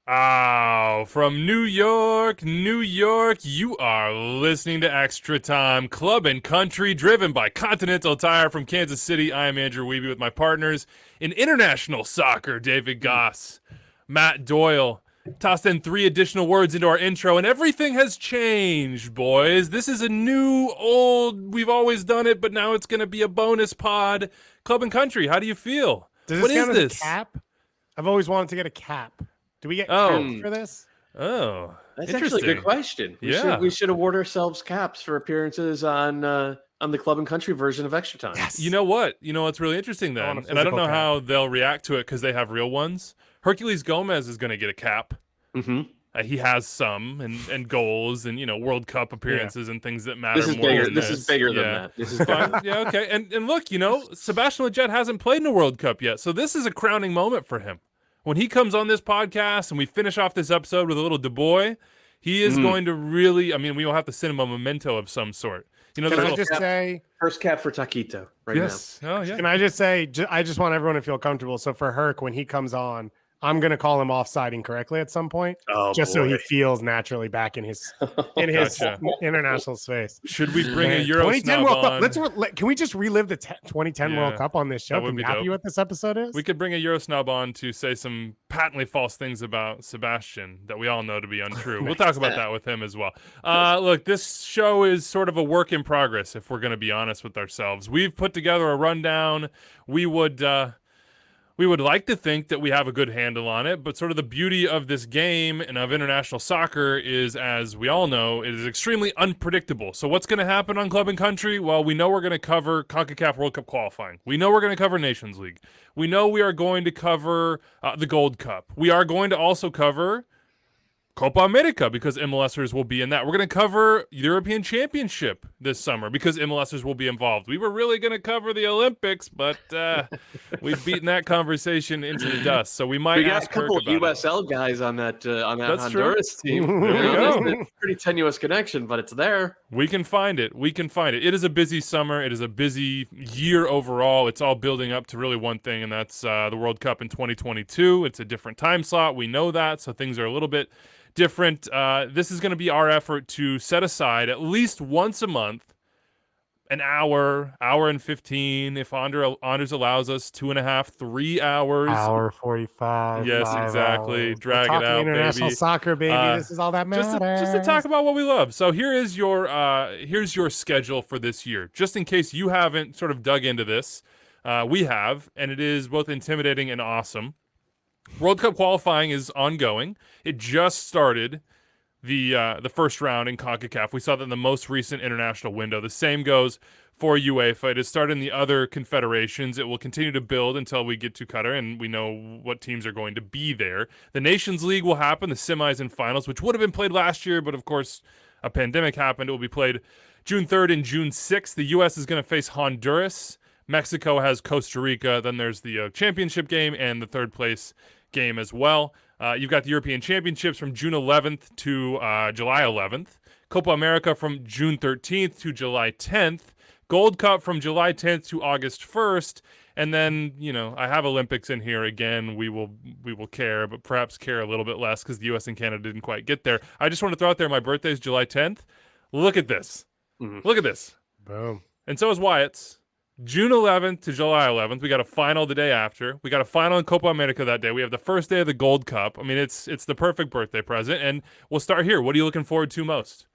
Oh, from New York, New York, you are listening to Extra Time, Club and Country, driven by Continental Tire from Kansas City. I am Andrew Wiebe with my partners in international soccer, David Goss, Matt Doyle. Tossed in 3 additional words into our intro, and everything has changed, boys. This is a new, old, we've always done it, but now it's going to be a bonus pod. Club and Country, how do you feel? Does this What is count as this? a cap? I've always wanted to get a cap. Do we get caps for this? Oh, that's actually a good question. We should award ourselves caps for appearances on the Club and Country version of Extra Time. Yes. You know what? You know what's really interesting then, and I don't know how they'll react to it because they have real ones. Herculez Gomez is going to get a cap. Mm-hmm. He has some and goals and World Cup appearances and things that matter. This is more bigger. than This is bigger than that. This is fine. Yeah, okay. And look, Sebastian Lletget hasn't played in a World Cup yet, so this is a crowning moment for him. When he comes on this podcast and we finish off this episode with a little Du Bois, he is going to really, we will have to send him a memento of some sort. Can I just say, first cap for Taquito now. Oh, yeah. Can I just say, I just want everyone to feel comfortable. So for Herc, when he comes on, I'm going to call him offside incorrectly at some point, so he feels naturally back in his international space. Should we bring a Eurosnob on? Can we just relive the 2010 World Cup on this show? Can we happy what this episode is? We could bring a Eurosnob on to say some patently false things about Sebastian that we all know to be untrue. We'll talk about that with him as well. Look, this show is sort of a work in progress, if we're going to be honest with ourselves. We've put together a rundown. We would like to think that we have a good handle on it, but sort of the beauty of this game and of international soccer is, as we all know, it is extremely unpredictable. So what's going to happen on Club and Country? Well, we know we're going to cover Concacaf World Cup qualifying. We know we're going to cover Nations League. We know we are going to cover the Gold Cup. We are going to also cover Copa America because MLSers will be in that. We're going to cover European Championship this summer because MLSers will be involved. We were really going to cover the Olympics, but we've beaten that conversation into the dust. So we might ask a couple of USL guys on that That's Honduras team. It's a pretty tenuous connection, but it's there. We can find it. It is a busy summer. It is a busy year overall. It's all building up to really one thing, and that's the World Cup in 2022. It's a different time slot. We know that, so things are a little bit different. This is going to be our effort to set aside at least once a month, an hour and 15, if Anders allows us, 2.5, 3 hours. Hour 45. Yes, exactly. Hours. Drag it out, international soccer, baby. This is all that matters. Just to talk about what we love. So here's your schedule for this year, just in case you haven't sort of dug into this. We have, and it is both intimidating and awesome. World Cup qualifying is ongoing. It just started the first round in Concacaf. We saw that in the most recent international window. The same goes for UEFA. It has started in the other confederations. It will continue to build until we get to Qatar and we know what teams are going to be there. The Nations League will happen, the semis and finals, which would have been played last year, but of course a pandemic happened. It will be played June 3rd and June 6th. The U.S. is going to face Honduras. Mexico has Costa Rica. Then there's the championship game and the third place game as well. You've got the European Championships from June 11th to July 11th. Copa America from June 13th to July 10th. Gold Cup from July 10th to August 1st. And then, I have Olympics in here again. We will care, but perhaps care a little bit less because the U.S. and Canada didn't quite get there. I just want to throw out there, my birthday is July 10th. Look at this. Mm-hmm. Look at this. Boom. And so is Wyatt's. June 11th to July 11th. We got a final the day after. We got a final in Copa America that day. We have the first day of the Gold Cup. It's the perfect birthday present. And we'll start here. What are you looking forward to most?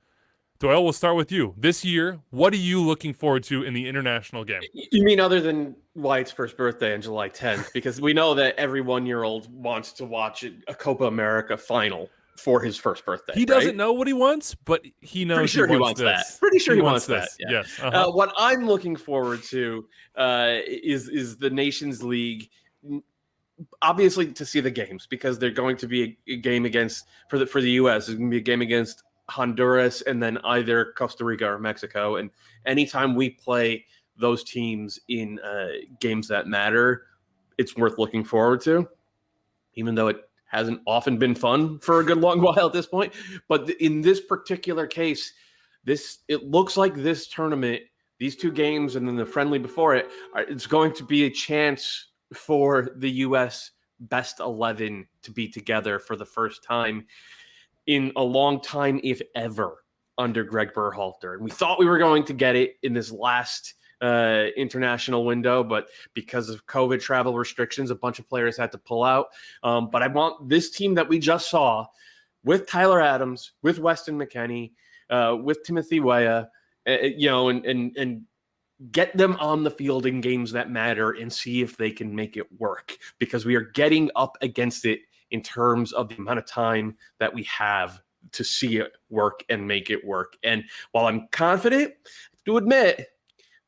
Doyle, we'll start with you. This year, what are you looking forward to in the international game? You mean other than Wyatt's first birthday on July 10th? Because we know that every 1-year-old wants to watch a Copa America final for his first birthday. He doesn't know what he wants, but he knows Pretty sure he wants that. Pretty sure he wants that. Yeah. Yes. Uh-huh. What I'm looking forward to is the Nations League. Obviously, to see the games because they're going to be a game against for the U.S. There's going to be a game against Honduras and then either Costa Rica or Mexico. And anytime we play those teams in games that matter, it's worth looking forward to, even though it hasn't often been fun for a good long while at this point. But in this particular case, it looks like this tournament, these two games and then the friendly before it, it's going to be a chance for the U.S. best 11 to be together for the first time in a long time, if ever, under Greg Berhalter. And we thought we were going to get it in this last international window, but because of COVID travel restrictions, a bunch of players had to pull out. But I want this team that we just saw with Tyler Adams, with Weston McKennie, with Timothy Weah, and get them on the field in games that matter and see if they can make it work, because we are getting up against it in terms of the amount of time that we have to see it work and make it work. And while I'm confident, to admit,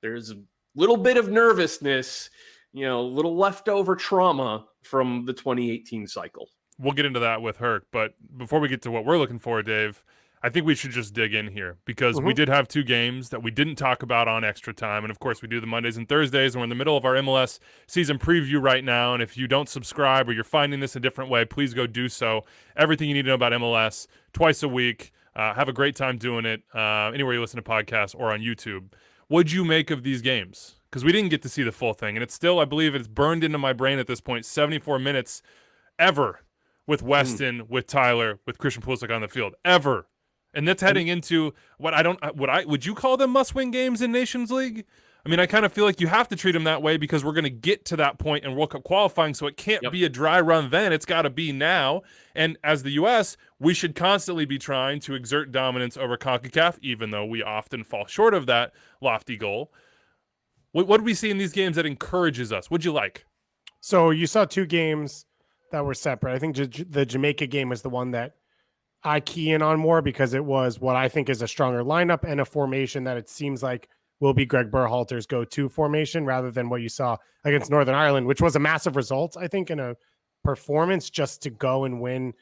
there's a little bit of nervousness, a little leftover trauma from the 2018 cycle. We'll get into that with Herc, but before we get to what we're looking for, Dave, I think we should just dig in here, because we did have 2 games that we didn't talk about on Extra Time. And of course, we do the Mondays and Thursdays, and we're in the middle of our MLS season preview right now. And if you don't subscribe or you're finding this a different way, please go do so. Everything you need to know about MLS twice a week. Have a great time doing it anywhere you listen to podcasts or on YouTube. What'd you make of these games? Because we didn't get to see the full thing. And it's still, I believe it's burned into my brain at this point, 74 minutes ever with Weston, with Tyler, with Christian Pulisic on the field. Ever. And that's heading into would you call them must-win games in Nations League? I mean, I kind of feel like you have to treat them that way, because we're going to get to that point in World Cup qualifying, so it can't be a dry run then. It's got to be now. And as the U.S., we should constantly be trying to exert dominance over Concacaf, even though we often fall short of that lofty goal. What do we see in these games that encourages us? What'd you like? So you saw 2 games that were separate. I think the Jamaica game is the one that I key in on more, because it was what I think is a stronger lineup and a formation that it seems like will be Greg Berhalter's go-to formation, rather than what you saw against Northern Ireland, which was a massive result, I think, in a performance just to go and win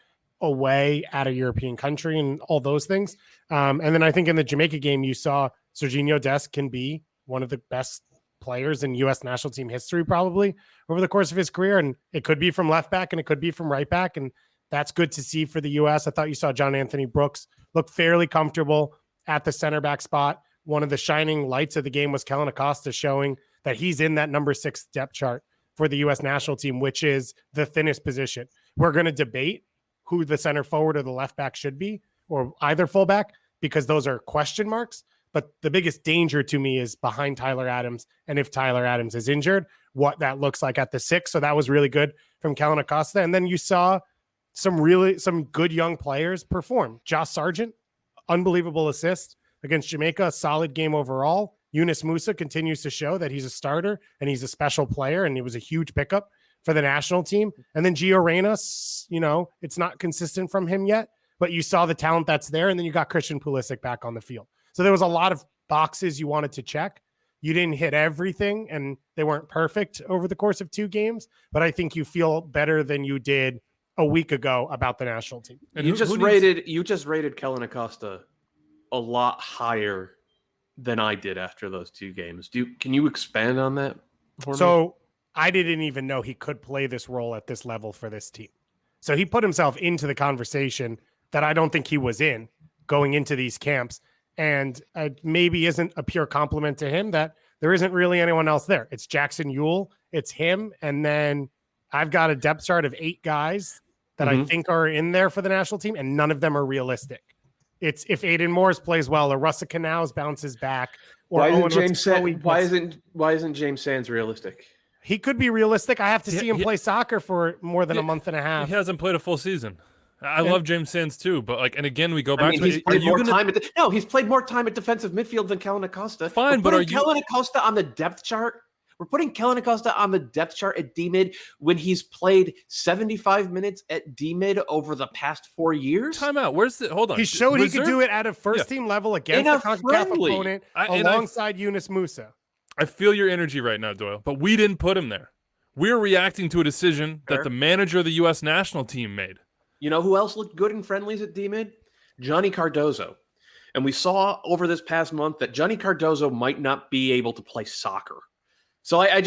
away at a European country and all those things. And then I think in the Jamaica game, you saw Serginho Dest can be one of the best players in U.S. national team history, probably over the course of his career. And it could be from left back and it could be from right back. And that's good to see for the U.S. I thought you saw John Anthony Brooks look fairly comfortable at the center back spot. One of the shining lights of the game was Kellen Acosta, showing that he's in that number 6 depth chart for the U.S. national team, which is the thinnest position. We're going to debate who the center forward or the left back should be, or either fullback, because those are question marks. But the biggest danger to me is behind Tyler Adams. And if Tyler Adams is injured, what that looks like at the 6. So that was really good from Kellen Acosta. And then you saw some good young players perform. Josh Sargent, unbelievable assist against Jamaica, a solid game overall. Yunus Musa continues to show that he's a starter and he's a special player, and it was a huge pickup for the national team. And then Gio Reynas, it's not consistent from him yet, but you saw the talent that's there. And then you got Christian Pulisic back on the field. So there was a lot of boxes you wanted to check. You didn't hit everything, and they weren't perfect over the course of 2 games, but I think you feel better than you did a week ago about the national team. And you just rated Kellen Acosta a lot higher than I did after those 2 games. Can you expand on that for me? So I didn't even know he could play this role at this level for this team. So he put himself into the conversation that I don't think he was in going into these camps. And it maybe isn't a pure compliment to him that there isn't really anyone else there. It's Jackson Ewell, it's him, and then I've got a depth chart of 8 guys that I think are in there for the national team, and none of them are realistic. It's if Aiden Morris plays well, or Russell Canals bounces back, or why isn't James Sands realistic? He could be realistic. I have to see him play soccer for more than a month and a half. He hasn't played a full season. I love James Sands too, but and again we go back to he's played more time at defensive midfield than Kellen Acosta. Fine, but are you Kellen Acosta on the depth chart? We're putting Kellen Acosta on the depth chart at D-mid when he's played 75 minutes at D-mid over the past 4 years. Time out. Hold on. He showed he could do it at a first-team level against a Concacaf opponent alongside Yunus Musa. I feel your energy right now, Doyle, but we didn't put him there. We're reacting to a decision that the manager of the U.S. national team made. You know who else looked good in friendlies at D-mid? Johnny Cardozo. And we saw over this past month that Johnny Cardozo might not be able to play soccer. So I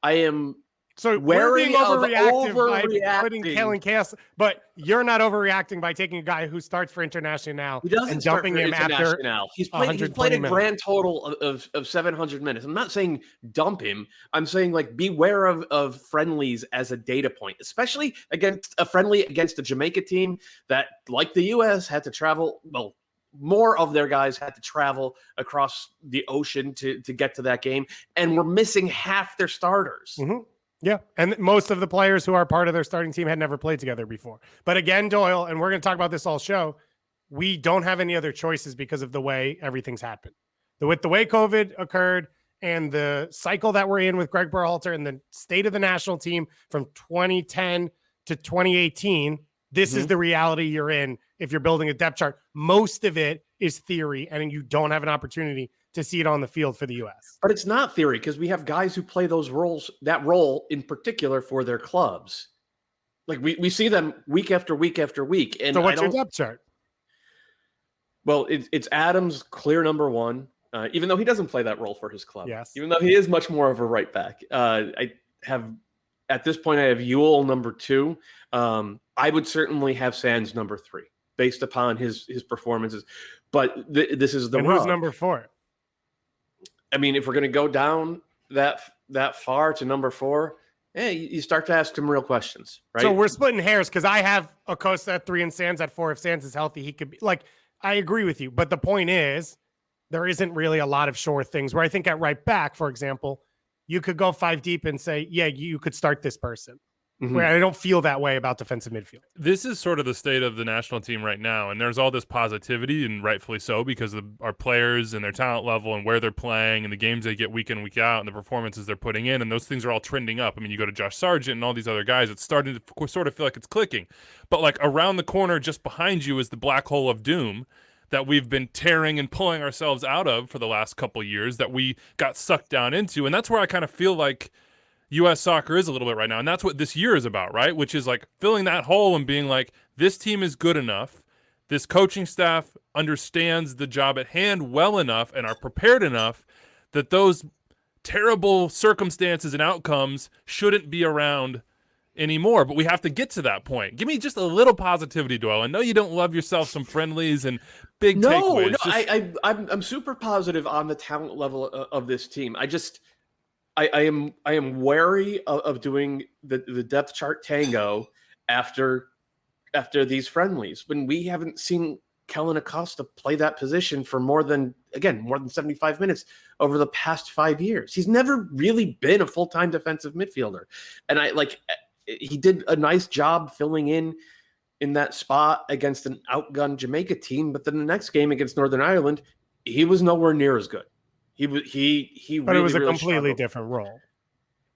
am So we're being wary of overreactive by putting overreacting. Kellen Chaos, but you're not overreacting by taking a guy who starts for International He doesn't and start dumping for him after International. He's played a 120 minutes. grand total of 700 minutes. I'm not saying dump him. I'm saying like beware of friendlies as a data point, especially against a friendly against a Jamaica team that, like the U.S., had to travel. Well, more of their guys had to travel across the ocean to get to that game, and we're missing half their starters. Mm-hmm. Yeah, and most of the players who are part of their starting team had never played together before. But again, Doyle, and we're going to talk about this all show, we don't have any other choices because of the way everything's happened. With the way COVID occurred and the cycle that we're in with Greg Berhalter and the state of the national team from 2010 to 2018, this is the reality you're in if you're building a depth chart. Most of it is theory, and you don't have an opportunity to see it on the field for the U.S. But it's not theory because we have guys who play those roles, that role in particular for their clubs. Like we see them week after week after week. And so what's your depth chart? Well, it's Adams, clear number one, even though he doesn't play that role for his club. Yes. Even though he is much more of a right back. At this point, I have Ewell number two. I would certainly have Sands number three based upon his performances. But this is the and who's number four? I mean, if we're going to go down that far to number four, you start to ask some real questions, right? So we're splitting hairs because I have Acosta at 3 and Sands at 4. If Sands is healthy, he could be like, I agree with you. But the point is, there isn't really a lot of sure things where I think at right back, for example, you could go 5 deep and say, yeah, you could start this person. Where I don't feel that way about defensive midfield. This is sort of the state of the national team right now, and there's all this positivity, and rightfully so, because of our players and their talent level and where they're playing and the games they get week in, week out, and the performances they're putting in, and those things are all trending up. I mean, you go to Josh Sargent and all these other guys, it's starting to sort of feel like it's clicking. But like around the corner just behind you is the black hole of doom that we've been tearing and pulling ourselves out of for the last couple years that we got sucked down into, and that's where I kind of feel like U.S. soccer is a little bit right now, and that's what this year is about, right? Which is like filling that hole and being like, this team is good enough, this coaching staff understands the job at hand well enough and are prepared enough that those terrible circumstances and outcomes shouldn't be around anymore. But we have to get to that point. Give me just a little positivity, Doyle. I know you don't love yourself some friendlies and big takeaways. No, I'm super positive on the talent level of this team. I am wary of doing the depth chart tango after these friendlies when we haven't seen Kellen Acosta play that position for more than 75 minutes over the past 5 years. He's never really been a full-time defensive midfielder. And he did a nice job filling in that spot against an outgunned Jamaica team, but then the next game against Northern Ireland, he was nowhere near as good. But it was a completely different role.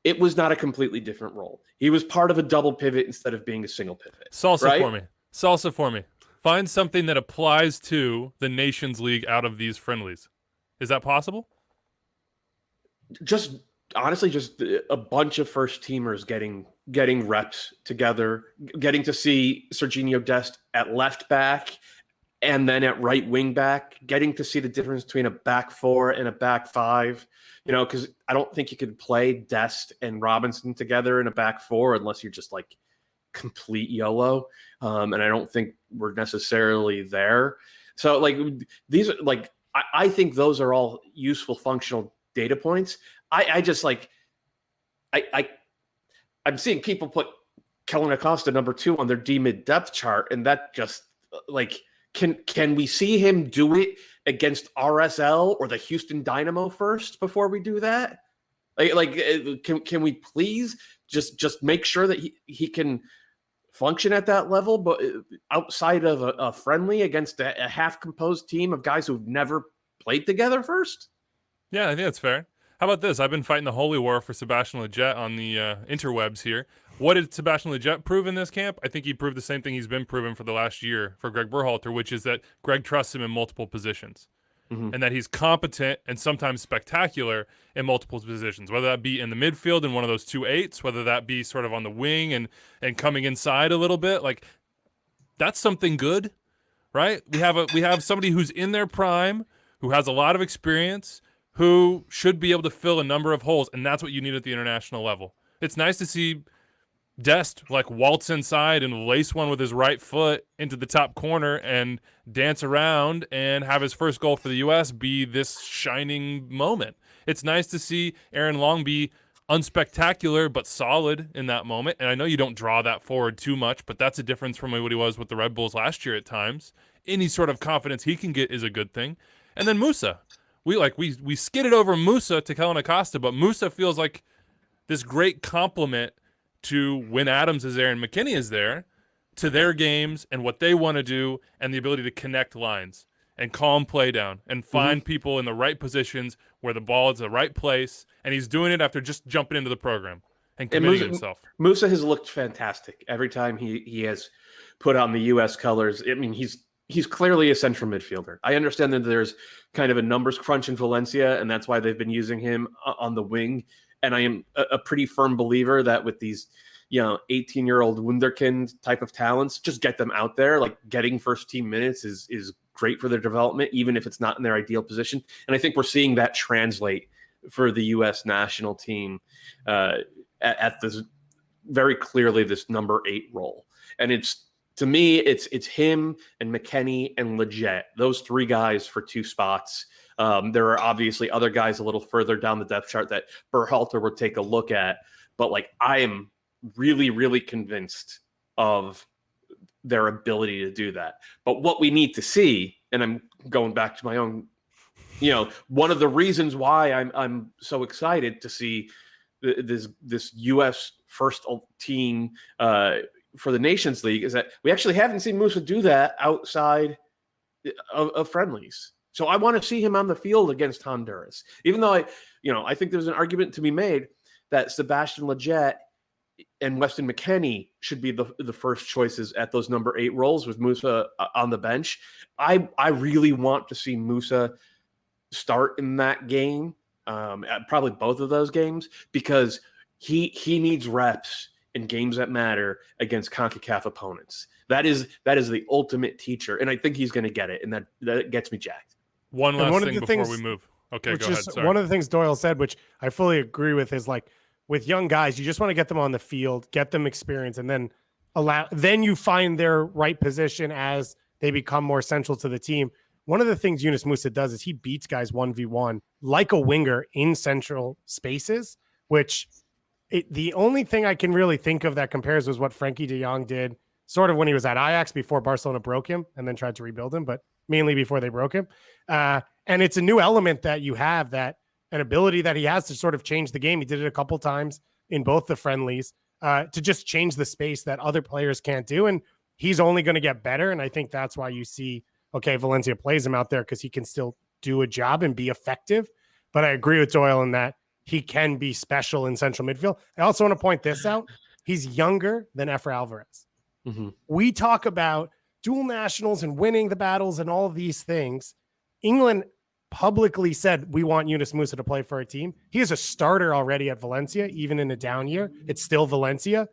It was not a completely different role. He was part of a double pivot instead of being a single pivot. Salsa for me. Find something that applies to the Nations League out of these friendlies. Is that possible? Just honestly, just a bunch of first teamers getting reps together, getting to see Serginho Dest at left back and then at right wing back, getting to see the difference between a back four and a back five, because I don't think you could play Dest and Robinson together in a back four unless you're just like complete YOLO. And I don't think we're necessarily there. So like these are like, I think those are all useful functional data points. I'm seeing people put Kellen Acosta number 2 on their D-mid depth chart. And that just like, Can we see him do it against RSL or the Houston Dynamo first before we do that? Can we please just make sure that he can function at that level, but outside of a friendly against a half-composed team of guys who've never played together first? Yeah, I think that's fair. How about this? I've been fighting the holy war for Sebastian Lletget on the interwebs here. What did Sebastian Lletget prove in this camp? I think he proved the same thing he's been proven for the last year for Greg Berhalter, which is that Greg trusts him in multiple positions and that he's competent and sometimes spectacular in multiple positions, whether that be in the midfield in one of those 2-8s, whether that be sort of on the wing and coming inside a little bit. Like, that's something good, right? We have somebody who's in their prime, who has a lot of experience, who should be able to fill a number of holes, and that's what you need at the international level. It's nice to see Dest like waltz inside and lace one with his right foot into the top corner and dance around and have his first goal for the U.S. be this shining moment. It's nice to see Aaron Long be unspectacular but solid in that moment. And I know you don't draw that forward too much, but that's a difference from what he was with the Red Bulls last year at times. Any sort of confidence he can get is a good thing. And then Musa. We skidded over Musa to Kellen Acosta, but Musa feels like this great compliment to when Adams is there and McKinney is there, to their games and what they want to do, and the ability to connect lines and calm play down and find people in the right positions where the ball is the right place. And he's doing it after just jumping into the program and committing himself. Musa has looked fantastic every time he has put on the U.S. colors. I mean, he's clearly a central midfielder. I understand that there's kind of a numbers crunch in Valencia, and that's why they've been using him on the wing. And I am a pretty firm believer that with these, 18-year-old wunderkind type of talents, just get them out there. Like getting first team minutes is great for their development, even if it's not in their ideal position. And I think we're seeing that translate for the U.S. national team at this very clearly this number 8 role. And to me, it's him and McKinney and Lletget, those 3 guys for 2 spots. There are obviously other guys a little further down the depth chart that Berhalter would take a look at, but I am really, really convinced of their ability to do that. But what we need to see, and I'm going back to my own, one of the reasons why I'm so excited to see this U.S. first team for the Nations League is that we actually haven't seen Musa do that outside of friendlies. So I want to see him on the field against Honduras, even though I think there's an argument to be made that Sebastian Lletget and Weston McKennie should be the first choices at those number 8 roles with Musa on the bench. I really want to see Musa start in that game, probably both of those games, because he needs reps in games that matter against CONCACAF opponents. That is the ultimate teacher, and I think he's going to get it, and that gets me jacked. One last thing before we move. Okay, go ahead. Sorry. One of the things Doyle said, which I fully agree with, is with young guys, you just want to get them on the field, get them experience, and then you find their right position as they become more central to the team. One of the things Yunus Musa does is he beats guys 1v1 like a winger in central spaces, which the only thing I can really think of that compares was what Frankie de Jong did sort of when he was at Ajax before Barcelona broke him and then tried to rebuild him, but mainly before they broke him. And it's a new element that you have, that an ability that he has to sort of change the game. He did it a couple times in both the friendlies to just change the space that other players can't do. And he's only going to get better. And I think that's why you see, Valencia plays him out there because he can still do a job and be effective. But I agree with Doyle in that he can be special in central midfield. I also want to point this out. He's younger than Efra Alvarez. Mm-hmm. We talk about dual nationals and winning the battles and all of these things. England publicly said, we want Yunus Musa to play for our team. He is a starter already at Valencia, even in a down year. It's still Valencia.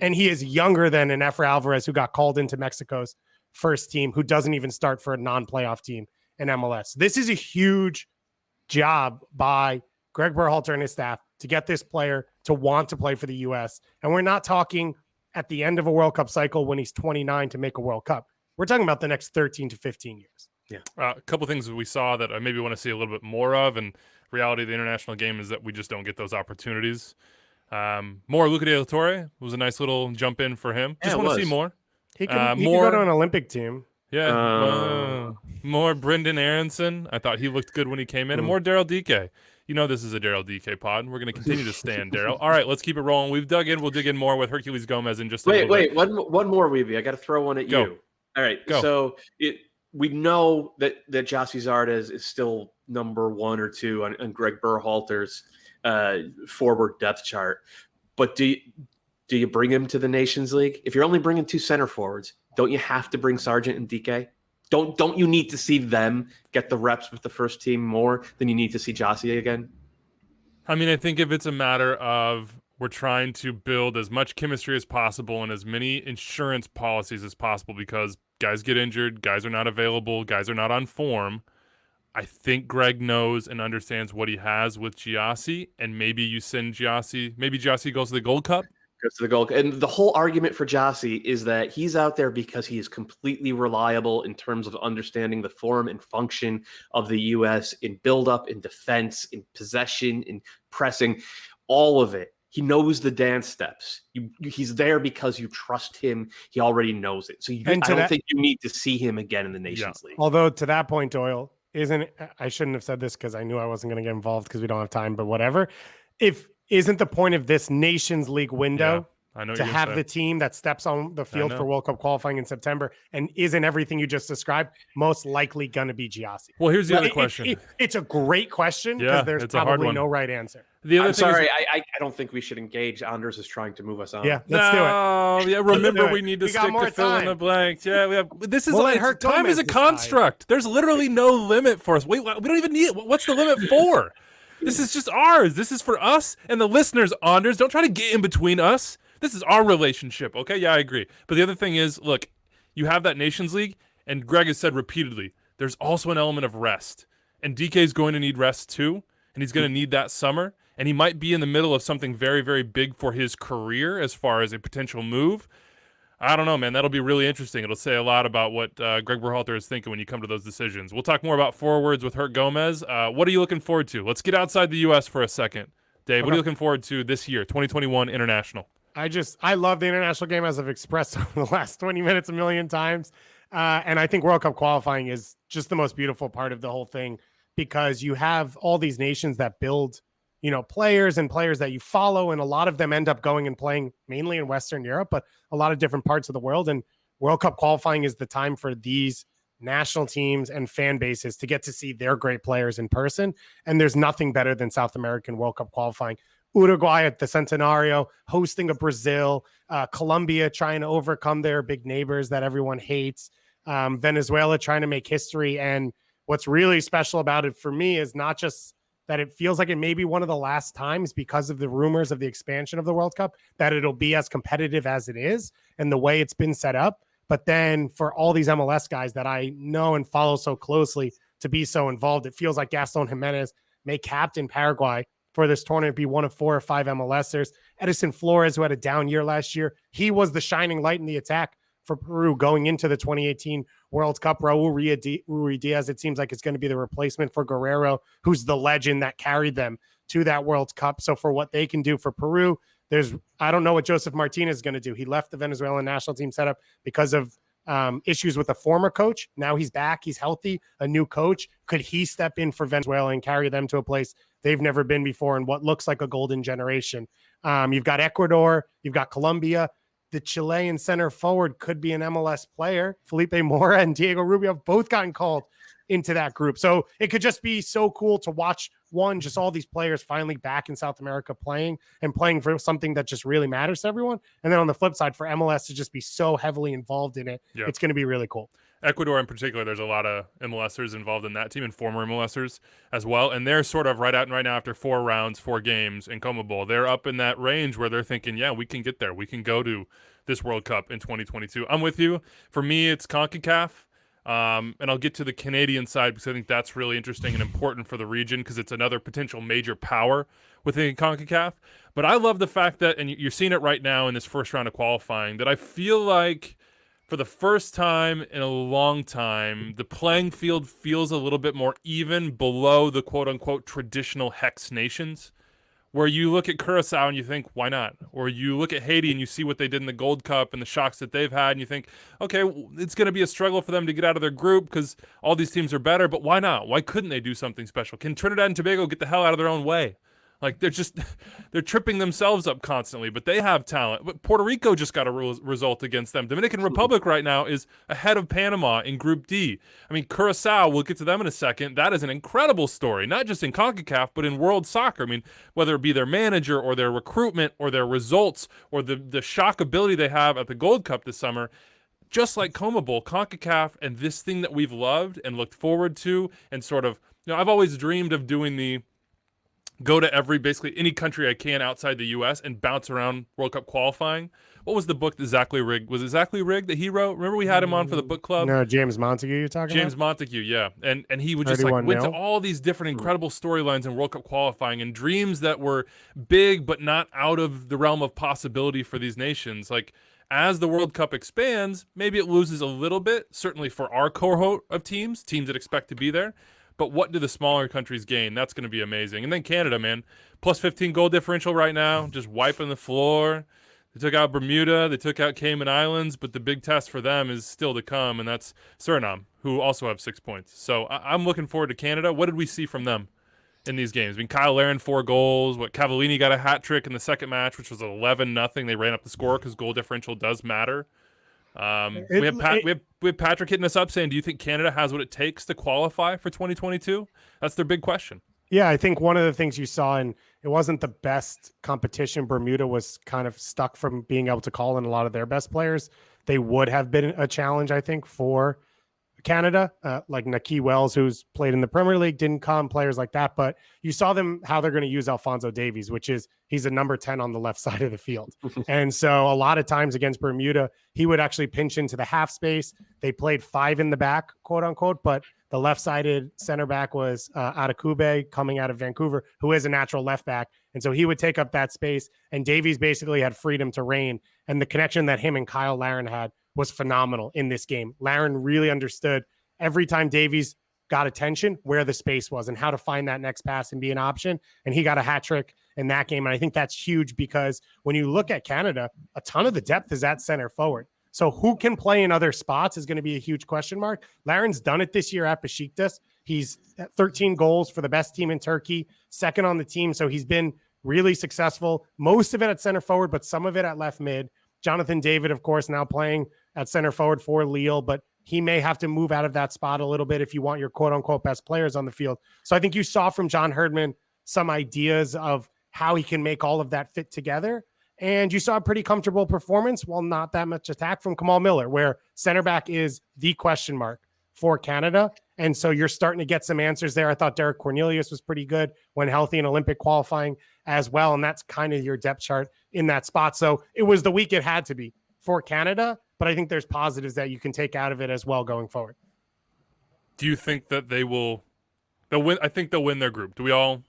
And he is younger than an Efra Alvarez who got called into Mexico's first team, who doesn't even start for a non-playoff team in MLS. This is a huge job by Greg Berhalter and his staff to get this player to want to play for the U.S. And we're not talking at the end of a World Cup cycle when he's 29 to make a World Cup. We're talking about the next 13 to 15 years. Yeah. A couple of things we saw that I maybe want to see a little bit more of, and reality of the international game is that we just don't get those opportunities. More Luca de la Torre was a nice little jump in for him. Just want to see more. He can go to an Olympic team. Yeah. More Brendan Aronson. I thought he looked good when he came in. And more Daryl DK. This is a Daryl DK pod. We're going to continue to stand Daryl. All right, let's keep it rolling. We've dug in. We'll dig in more with Herculez Gomez in just a little bit. One more, Weeby. I got to throw one at you. All right. Go. So we know that Jozy Zardes is still number 1 or 2 on Greg Berhalter's forward depth chart. But do you bring him to the Nations League? If you're only bringing 2 center forwards, don't you have to bring Sargent and DK? Don't you need to see them get the reps with the first team more than you need to see Jozy again? I mean, I think if it's a matter of we're trying to build as much chemistry as possible and as many insurance policies as possible because guys get injured, guys are not available, guys are not on form, I think Greg knows and understands what he has with Jozy, and maybe you send Jozy. Maybe Jozy goes to the Gold Cup. Goes to the goal. And the whole argument for Jozy is that he's out there because he is completely reliable in terms of understanding the form and function of the U.S. in build-up, in defense, in possession, in pressing, all of it. He knows the dance steps. He's there because you trust him. He already knows it. So I don't think you need to see him again in the Nations League. Although to that point, Doyle, I shouldn't have said this because I knew I wasn't going to get involved because we don't have time, but whatever. Isn't the point of this Nations League window to have the team that steps on the field for World Cup qualifying in September, and isn't everything you just described most likely going to be Jozy? Well, here's the other question. It's a great question because there's probably no right answer. I'm sorry, I don't think we should engage. Anders is trying to move us on. Yeah, let's do it. Oh, yeah, remember we need to stick to fill in the blanks. Yeah, we have. This is time is a construct. There's literally no limit for us. We don't even need it. What's the limit for? This is just ours. This is for us and the listeners, Anders. Don't try to get in between us. This is our relationship, okay? Yeah, I agree. But the other thing is, look, you have that Nations League, and Greg has said repeatedly, there's also an element of rest. And DK is going to need rest too, and he's going to need that summer. And he might be in the middle of something very, very big for his career as far as a potential move. I don't know, man. That'll be really interesting. It'll say a lot about what Greg Berhalter is thinking when you come to those decisions. We'll talk more about forwards with Herc Gomez. What are you looking forward to? Let's get outside the U.S. for a second. Dave, what are you looking forward to this year, 2021 International? I love the international game, as I've expressed over the last 20 minutes a million times. And I think World Cup qualifying is just the most beautiful part of the whole thing, because you have all these nations that build, players that you follow, and a lot of them end up going and playing mainly in Western Europe, but a lot of different parts of the world. And World Cup qualifying is the time for these national teams and fan bases to get to see their great players in person. And there's nothing better than South American World Cup qualifying. Uruguay at the Centenario, hosting a Brazil, Colombia trying to overcome their big neighbors that everyone hates, Venezuela trying to make history. And what's really special about it for me is not just that it feels like it may be one of the last times, because of the rumors of the expansion of the World Cup, that it'll be as competitive as it is and the way it's been set up. But then for all these MLS guys that I know and follow so closely to be so involved, it feels like Gaston Jimenez may captain Paraguay for this tournament, be one of 4 or 5 MLSers. Edison Flores, who had a down year last year, he was the shining light in the attack for Peru going into the 2018 World Cup. Raul Ruiz Diaz, it seems like it's going to be the replacement for Guerrero, who's the legend that carried them to that World Cup. So for what they can do for Peru, I don't know what Joseph Martinez is going to do. He left the Venezuelan national team setup because of issues with a former coach. Now he's back. He's healthy. A new coach. Could he step in for Venezuela and carry them to a place they've never been before in what looks like a golden generation? You've got Ecuador. You've got Colombia. The Chilean center forward could be an MLS player. Felipe Mora and Diego Rubio have both gotten called into that group. So it could just be so cool to watch, just all these players finally back in South America playing for something that just really matters to everyone. And then on the flip side, for MLS to just be so heavily involved in it, It's going to be really cool. Ecuador in particular, there's a lot of MLSers involved in that team and former MLSers as well. And they're sort of right now after 4 rounds, 4 games in CONMEBOL. They're up in that range where they're thinking, yeah, we can get there. We can go to this World Cup in 2022. I'm with you. For me, it's CONCACAF. And I'll get to the Canadian side because I think that's really interesting and important for the region because it's another potential major power within CONCACAF. But I love the fact that, and you're seeing it right now in this first round of qualifying, that I feel like for the first time in a long time, the playing field feels a little bit more even below the quote-unquote traditional Hex nations, where you look at Curacao and you think, why not? Or you look at Haiti and you see what they did in the Gold Cup and the shocks that they've had, and you think, okay, it's going to be a struggle for them to get out of their group because all these teams are better, but why not? Why couldn't they do something special? Can Trinidad and Tobago get the hell out of their own way? Like, they're tripping themselves up constantly, but they have talent. But Puerto Rico just got a result against them. Dominican Republic right now is ahead of Panama in Group D. I mean, Curacao, we'll get to them in a second. That is an incredible story, not just in CONCACAF, but in world soccer. I mean, whether it be their manager or their recruitment or their results or the shock ability they have at the Gold Cup this summer, just like CONMEBOL, CONCACAF, and this thing that we've loved and looked forward to and sort of, I've always dreamed of doing the go to basically any country I can outside the U.S. and bounce around World Cup qualifying what was the book that Zachary Rigg, was it Zachary Rigg that he wrote? Remember we had him on for the book club? No, James Montague you're talking James about? Montague, yeah. And he would just like 31 went to nil. all these different incredible storylines in World Cup qualifying and dreams that were big but not out of the realm of possibility for these nations. Like as the World Cup expands, maybe it loses a little bit, certainly for our cohort of teams that expect to be there. But what do the smaller countries gain? That's going to be amazing. And then Canada, man, plus 15 goal differential right now, just wiping the floor. They took out Bermuda, they took out Cayman Islands, but the big test for them is still to come, and that's Suriname, who also have 6 points. So I'm looking forward to Canada. What did we see from them in these games? I mean, Kyle Larin, 4 goals. Cavallini got a hat trick in the second match, which was 11-0. They ran up the score because goal differential does matter. We have Patrick hitting us up saying, do you think Canada has what it takes to qualify for 2022? That's their big question. Yeah, I think one of the things you saw, and it wasn't the best competition. Bermuda was kind of stuck from being able to call in a lot of their best players. They would have been a challenge, I think, for Canada, like Naki Wells, who's played in the Premier League, didn't come, players like that. But you saw them, how they're going to use Alphonso Davies, which is he's a number 10 on the left side of the field. And so a lot of times against Bermuda, he would actually pinch into the half space. They played 5 in the back, quote unquote, but the left-sided center back was Adekube coming out of Vancouver, who is a natural left back. And so he would take up that space, and Davies basically had freedom to reign. And the connection that him and Kyle Larin had was phenomenal in this game. Larin really understood every time Davies got attention where the space was and how to find that next pass and be an option. And he got a hat trick in that game. And I think that's huge because when you look at Canada, a ton of the depth is at center forward. So who can play in other spots is going to be a huge question mark. Larin's done it this year at Besiktas. He's at 13 goals for the best team in Turkey, second on the team. So he's been really successful, most of it at center forward, but some of it at left mid. Jonathan David, of course, now playing at center forward for Lille, but he may have to move out of that spot a little bit if you want your quote unquote best players on the field. So I think you saw from John Herdman some ideas of how he can make all of that fit together. And you saw a pretty comfortable performance, while not that much attack, from Kamal Miller, where center back is the question mark for Canada. And so you're starting to get some answers there. I thought Derek Cornelius was pretty good when healthy in Olympic qualifying as well. And that's kind of your depth chart in that spot. So it was the week it had to be for Canada, but I think there's positives that you can take out of it as well going forward. Do you think that they'll win? I think they'll win their group. Do we all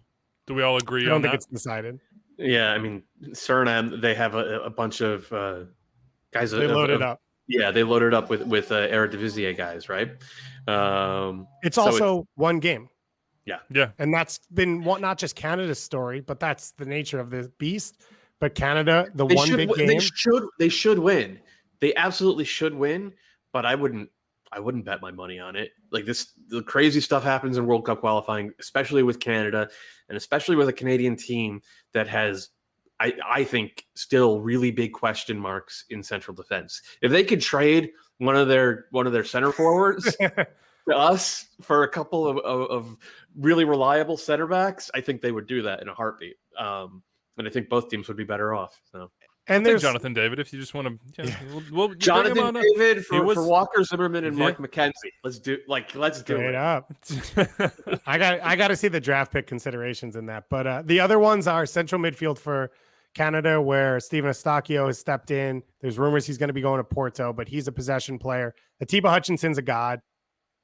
agree on that? I don't think it's decided. Yeah, I mean, Suriname, they have a bunch of guys. They loaded up. Yeah, they loaded up with Eredivisie guys, right? It's also one game. Yeah. And that's been not just Canada's story, but that's the nature of the beast. But Canada, big game. They should win. They absolutely should win, but I wouldn't bet my money on it. Like the crazy stuff happens in World Cup qualifying, especially with Canada, and especially with a Canadian team that has, I think, still really big question marks in central defense. If they could trade one of their center forwards to us for a couple of really reliable center backs, I think they would do that in a heartbeat. And I think both teams would be better off. So. And there's Jonathan David, if you just want to. We'll Jonathan David for Walker Zimmerman and Mark McKenzie. Let's do it up. I got to see the draft pick considerations in that. But the other ones are central midfield for Canada, where Steven Eustáquio has stepped in. There's rumors he's going to be going to Porto, but he's a possession player. Atiba Hutchinson's a god,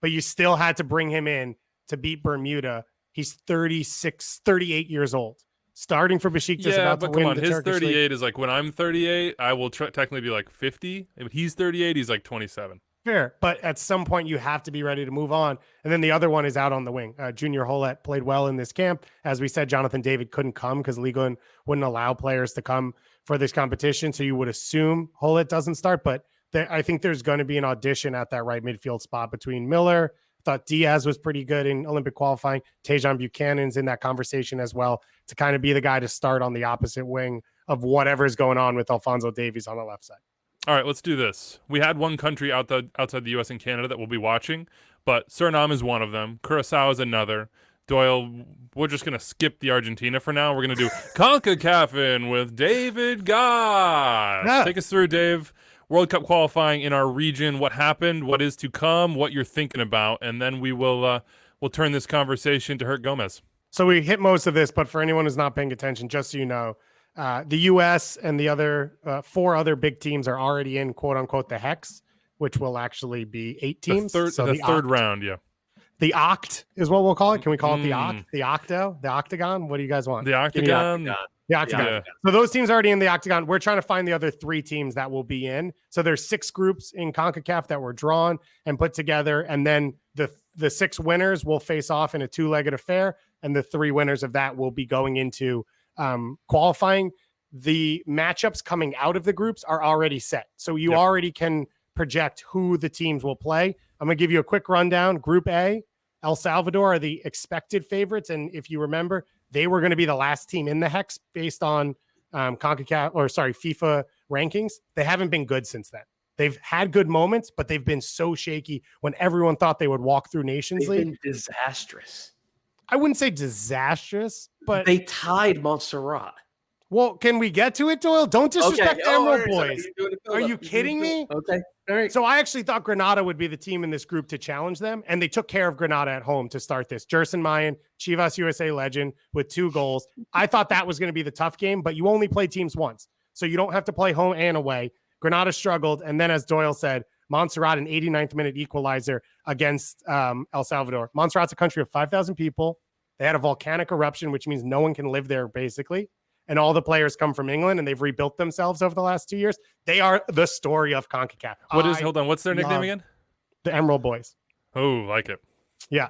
but you still had to bring him in to beat Bermuda. He's 38 years old. Starting for Besiktas, yeah, but come on, his Turkish 38 League. Is like when I'm 38, I will technically be like 50. If he's 38, he's like 27. Fair, but at some point you have to be ready to move on. And then the other one is out on the wing. Junior Holet played well in this camp. As we said, Jonathan David couldn't come because Ligue wouldn't allow players to come for this competition. So you would assume Holet doesn't start, but I think there's going to be an audition at that right midfield spot between Miller. Thought Diaz was pretty good in Olympic qualifying. Tajon Buchanan's in that conversation as well to kind of be the guy to start on the opposite wing of whatever's going on with Alphonso Davies on the left side. All right, let's do this. We had one country outside the U.S. and Canada that we'll be watching, but Suriname is one of them. Curacao is another. Doyle, we're just going to skip the Argentina for now. We're going to do Concacafin with David Goss. Yeah. Take us through, Dave. World Cup qualifying in our region, what happened, what is to come, what you're thinking about, and then we'll turn this conversation to Herculez Gomez. So we hit most of this, but for anyone who's not paying attention, just so you know, The U.S. and the other 4 other big teams are already in quote unquote the Hex, which will actually be 8 teams. The third round, yeah. The Oct is what we'll call it. Can we call it the Oct? The Octo? The Octagon? What do you guys want? The Octagon. The Octagon. Yeah. So those teams are already in the Octagon. We're trying to find the other 3 teams that will be in. So there's 6 groups in CONCACAF that were drawn and put together, and then the 6 winners will face off in a 2-legged affair, and the 3 winners of that will be going into qualifying. The matchups coming out of the groups are already set, so you already can project who the teams will play. I'm going to give you a quick rundown. Group A, El Salvador are the expected favorites, and if you remember, they were going to be the last team in the Hex based on FIFA rankings. They haven't been good since then. They've had good moments, but they've been so shaky when everyone thought they would walk through Nations League. Been disastrous. I wouldn't say disastrous, but they tied Montserrat. Well, can we get to it, Doyle? Don't disrespect the Emerald Boys. Are you kidding me? Okay. All right. So I actually thought Granada would be the team in this group to challenge them, and they took care of Granada at home to start this. Jerson Mayan, Chivas USA legend, with 2 goals. I thought that was going to be the tough game, but you only play teams once, so you don't have to play home and away. Granada struggled, and then as Doyle said, Montserrat, an 89th minute equalizer against El Salvador. Montserrat's a country of 5,000 people. They had a volcanic eruption, which means no one can live there, basically. And all the players come from England, and they've rebuilt themselves over the last 2 years. They are the story of CONCACAF. Hold on. What's their nickname again? The Emerald Boys. Oh, like it. Yeah.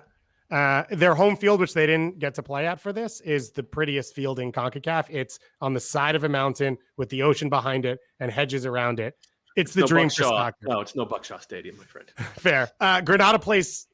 Their home field, which they didn't get to play at for this, is the prettiest field in CONCACAF. It's on the side of a mountain with the ocean behind it and hedges around it. It's the dream for soccer. No, it's no Buckshaw Stadium, my friend. Fair. Granada plays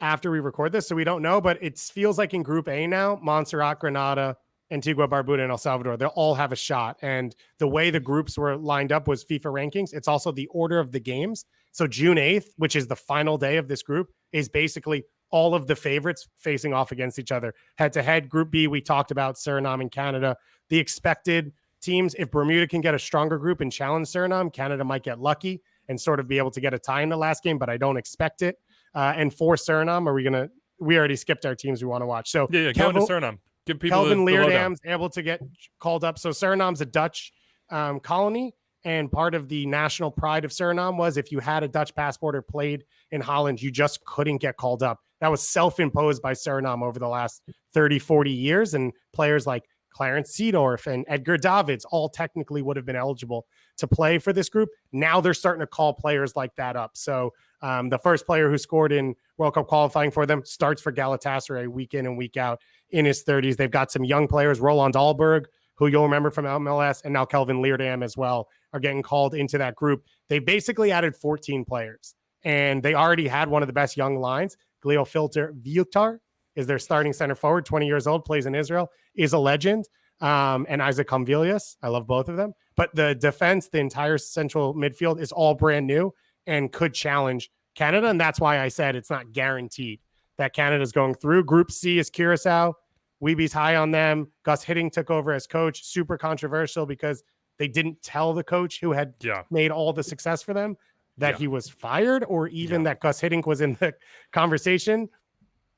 after we record this, so we don't know, but it feels like in Group A now, Montserrat, Granada, Antigua, Barbuda, and El Salvador, they'll all have a shot. And the way the groups were lined up was FIFA rankings. It's also the order of the games. So June 8th, which is the final day of this group, is basically all of the favorites facing off against each other. Head-to-head, Group B, we talked about Suriname and Canada. The expected teams, if Bermuda can get a stronger group and challenge Suriname, Canada might get lucky and sort of be able to get a tie in the last game, but I don't expect it. And for Suriname, we already skipped our teams we want to watch. So go into Suriname. Give people Kelvin Leerdam's able to get called up. So Suriname's a Dutch colony, and part of the national pride of Suriname was if you had a Dutch passport or played in Holland, you just couldn't get called up. That was self-imposed by Suriname over the last 30, 40 years, and players like Clarence Seedorf and Edgar Davids all technically would have been eligible to play for this group. Now they're starting to call players like that up. So the first player who scored in World Cup qualifying for them starts for Galatasaray week in and week out in his 30s. They've got some young players, Roland Dahlberg, who you'll remember from MLS, and now Kelvin Leerdam as well, are getting called into that group. They basically added 14 players, and they already had one of the best young lines. Gleo Viltar is their starting center forward, 20 years old, plays in Israel, is a legend. And Isaac Convilius, I love both of them. But the defense, the entire central midfield is all brand new and could challenge Canada. And that's why I said it's not guaranteed that Canada's going through. Group C is Curacao. Weeby's high on them. Gus Hiddink took over as coach. Super controversial because they didn't tell the coach who had made all the success for them that he was fired, or even that Gus Hiddink was in the conversation.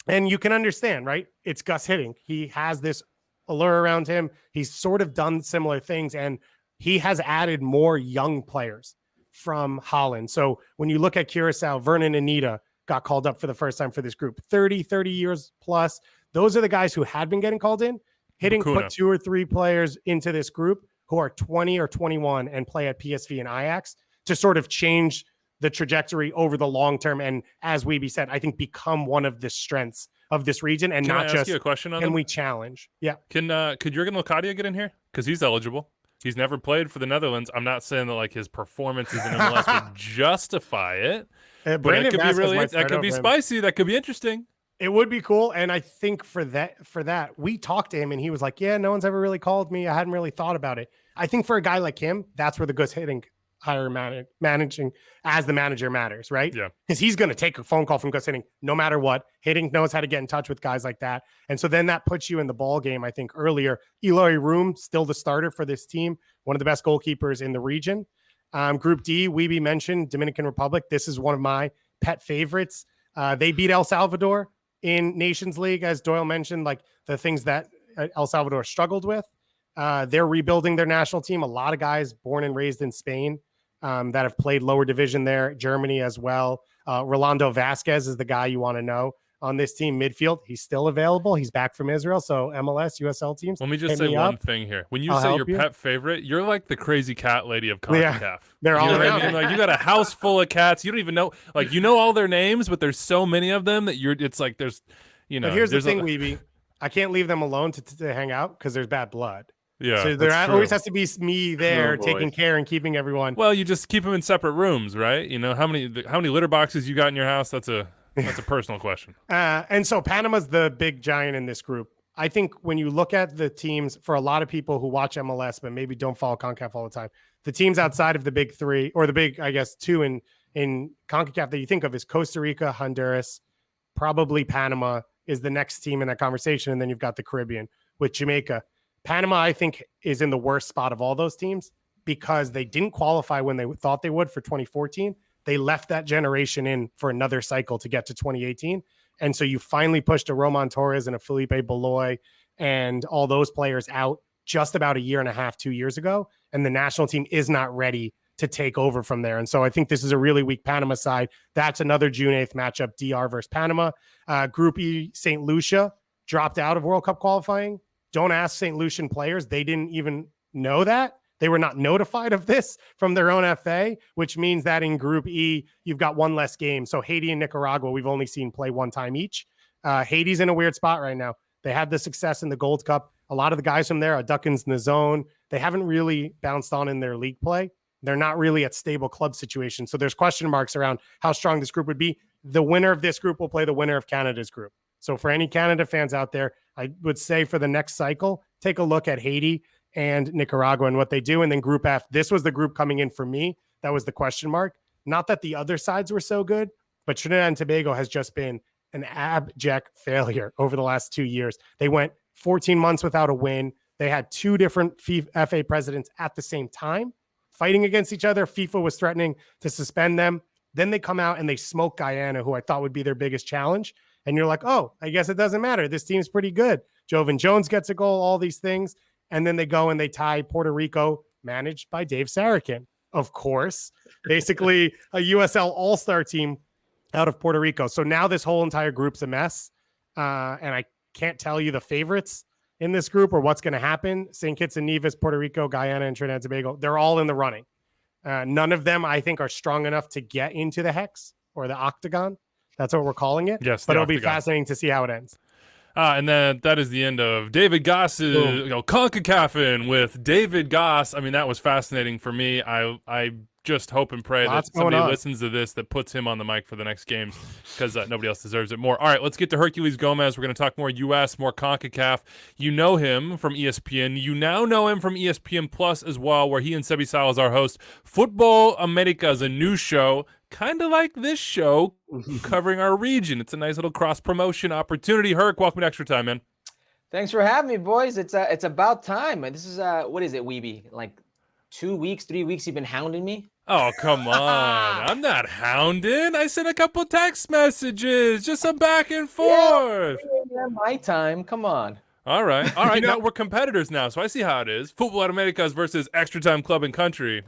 And you can understand, right? It's Gus Hiddink. He has this allure around him. He's sort of done similar things, and he has added more young players from Holland. So when you look at Curacao, Vernon Anita got called up for the first time for this group, 30 years plus. Those are the guys who had been getting called in. Hiddink put 2 or 3 players into this group who are 20 or 21 and play at PSV and Ajax to sort of change the trajectory over the long term. And as Weeby said, I think become one of the strengths of this region, and can not I just ask you a question on can them? We challenge. Yeah. Could Jurgen Locadia get in here? Because he's eligible. He's never played for the Netherlands. I'm not saying that like his performances in MLS would justify it, but it could be really that could be spicy. That could be interesting. It would be cool. And I think for that, we talked to him and he was like, yeah, no one's ever really called me. I hadn't really thought about it. I think for a guy like him, that's where the Gus Hiddink managing as the manager matters, right? Yeah. Because he's going to take a phone call from Gus Hiddink no matter what. Hiddink knows how to get in touch with guys like that. And so then that puts you in the ball game. I think earlier, Eloy Room, still the starter for this team, one of the best goalkeepers in the region. Group D, Weeby mentioned Dominican Republic. This is one of my pet favorites. They beat El Salvador in Nations League, as Doyle mentioned, like the things that El Salvador struggled with. They're rebuilding their national team. A lot of guys born and raised in Spain that have played lower division there, Germany as well. Rolando Vasquez is the guy you want to know on this team. Midfield, he's still available. He's back from Israel. So MLS, USL teams. Let me just say one thing here. When you I'll say help your you. pet favorite, you're like the crazy cat lady of CONCACAF. Yeah, they're all you know what I around. mean? Like, you got a house full of cats. You don't even know, like, you know all their names, but there's so many of them that it's like there's, you know. But here's the there's thing, Weeby. I can't leave them alone to hang out because there's bad blood. Yeah, so there that's always true. has to be me there taking care and keeping everyone. Well, you just keep them in separate rooms, right? You know, how many litter boxes you got in your house? That's a personal question. And so Panama's the big giant in this group. I think when you look at the teams, for a lot of people who watch MLS but maybe don't follow CONCACAF all the time, the teams outside of the big three, or the big, I guess, two in CONCACAF that you think of is Costa Rica, Honduras, probably Panama is the next team in that conversation. And then you've got the Caribbean with Jamaica. Panama, I think, is in the worst spot of all those teams because they didn't qualify when they thought they would for 2014. They left that generation in for another cycle to get to 2018. And so you finally pushed a Roman Torres and a Felipe Beloy and all those players out just about a year and a half, 2 years ago. And the national team is not ready to take over from there. And so I think this is a really weak Panama side. That's another June 8th matchup, DR versus Panama. Group E, St. Lucia dropped out of World Cup qualifying. Don't ask St. Lucian players. They didn't even know that. They were not notified of this from their own FA, which means that in Group E, you've got one less game. So Haiti and Nicaragua, we've only seen play one time each. Haiti's in a weird spot right now. They had the success in the Gold Cup. A lot of the guys from there are Duckins in the zone. They haven't really bounced on in their league play. They're not really at stable club situations. So there's question marks around how strong this group would be. The winner of this group will play the winner of Canada's group. So for any Canada fans out there, I would say for the next cycle, take a look at Haiti and Nicaragua and what they do. And then Group F, this was the group coming in for me. That was the question mark. Not that the other sides were so good, but Trinidad and Tobago has just been an abject failure over the last 2 years. They went 14 months without a win. They had two different FA presidents at the same time fighting against each other. FIFA was threatening to suspend them. Then they come out and they smoke Guyana, who I thought would be their biggest challenge. And you're like, oh, I guess it doesn't matter. This team's pretty good. Jovan Jones gets a goal, all these things. And then they go and they tie Puerto Rico, managed by Dave Sarakin, of course. Basically a USL all-star team out of Puerto Rico. So now this whole entire group's a mess. And I can't tell you the favorites in this group or what's going to happen. St. Kitts and Nevis, Puerto Rico, Guyana, and Trinidad and Tobago, they're all in the running. None of them, I think, are strong enough to get into the hex or the octagon. That's what we're calling it. Yes, but it'll be fascinating to see how it ends. And then that is the end of David Goss's Concacafin with David Goss. I mean, that was fascinating for me. I just hope and pray that somebody listens to this that puts him on the mic for the next games because nobody else deserves it more. All right, let's get to Herculez Gomez. We're going to talk more U.S., more CONCACAF. You know him from ESPN. You now know him from ESPN Plus as well, where he and Sebi Salazar host Futbol Americas, a new show, kind of like this show, covering our region. It's a nice little cross-promotion opportunity. Herc, welcome to Extra Time, man. Thanks for having me, boys. It's about time. This is, what is it, Weeby? Like 2 weeks, 3 weeks you've been hounding me? Oh, come on. I'm not hounding. I sent a couple text messages, just some back and forth. Yeah, my time. Come on. All right. Now we're competitors now, so I see how it is. Futbol Americas versus Extra Time Club and Country.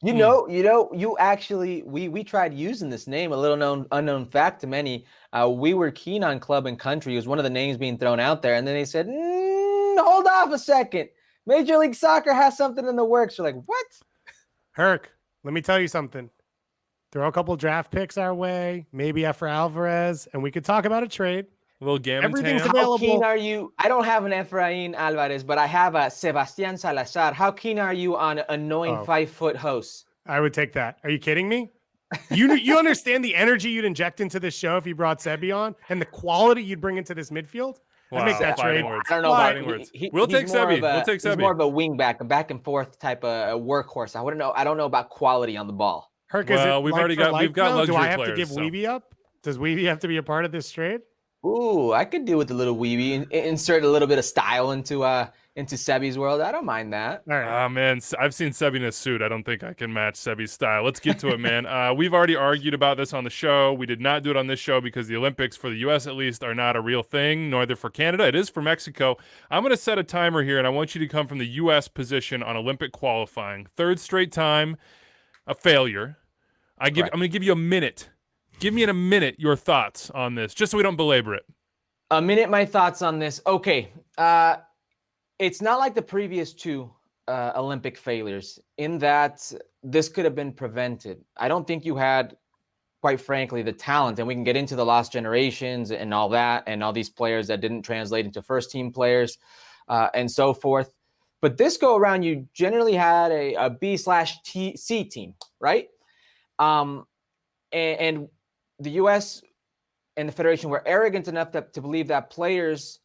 You actually, we tried using this name, a little unknown fact to many. We were keen on Club and Country. It was one of the names being thrown out there, and then they said, hold off a second. Major League Soccer has something in the works. You're like, what? Herc, let me tell you something. Throw a couple draft picks our way, maybe Efra Alvarez, and we could talk about a trade. A little gammon. Everything's tam. available. How keen are you? I don't have an Efrain Alvarez, but I have a Sebastian Salazar. How keen are you on annoying 5-foot hosts? I would take that. Are you kidding me? You understand the energy you'd inject into this show if you brought Sebi on and the quality you'd bring into this midfield? I'd make that trade. I don't know about words. We'll take Sebi. He's more of a wing back, a back and forth type of workhorse. I don't know about quality on the ball. Herc, we've got luxury Do I have players, to give Weeby up? Does Weeby have to be a part of this trade? Ooh, I could do with a little weeby and insert a little bit of style into Sebi's world. I don't mind that. All right. Man, I've seen Sebi in a suit. I don't think I can match Sebi's style. Let's get to it, man. We've already argued about this on the show. We did not do it on this show because the Olympics, for the U.S. at least, are not a real thing, neither for Canada. It is for Mexico. I'm going to set a timer here, and I want you to come from the U.S. position on Olympic qualifying. Third straight time, a failure. I'm going to give you a minute. Give me in a minute your thoughts on this, just so we don't belabor it. A minute, my thoughts on this. Okay. It's not like the previous two Olympic failures in that this could have been prevented. I don't think you had, quite frankly, the talent, and we can get into the lost generations and all that, and all these players that didn't translate into first-team players and so forth. But this go around, you generally had a B/C team, right? And the U.S. and the Federation were arrogant enough to believe that players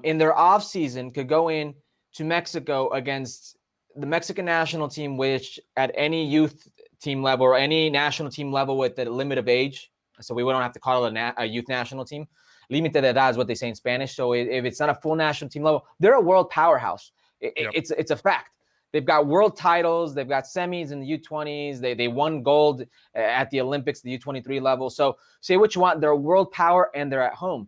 in their offseason could go in to Mexico against the Mexican national team, which at any youth team level or any national team level with the limit of age, so we don't have to call it a youth national team. Límite de edad is what they say in Spanish. So if it's not a full national team level, they're a world powerhouse. It's a fact. They've got world titles. They've got semis in the U20s. They won gold at the Olympics, the U23 level. So say what you want. They're a world power, and they're at home.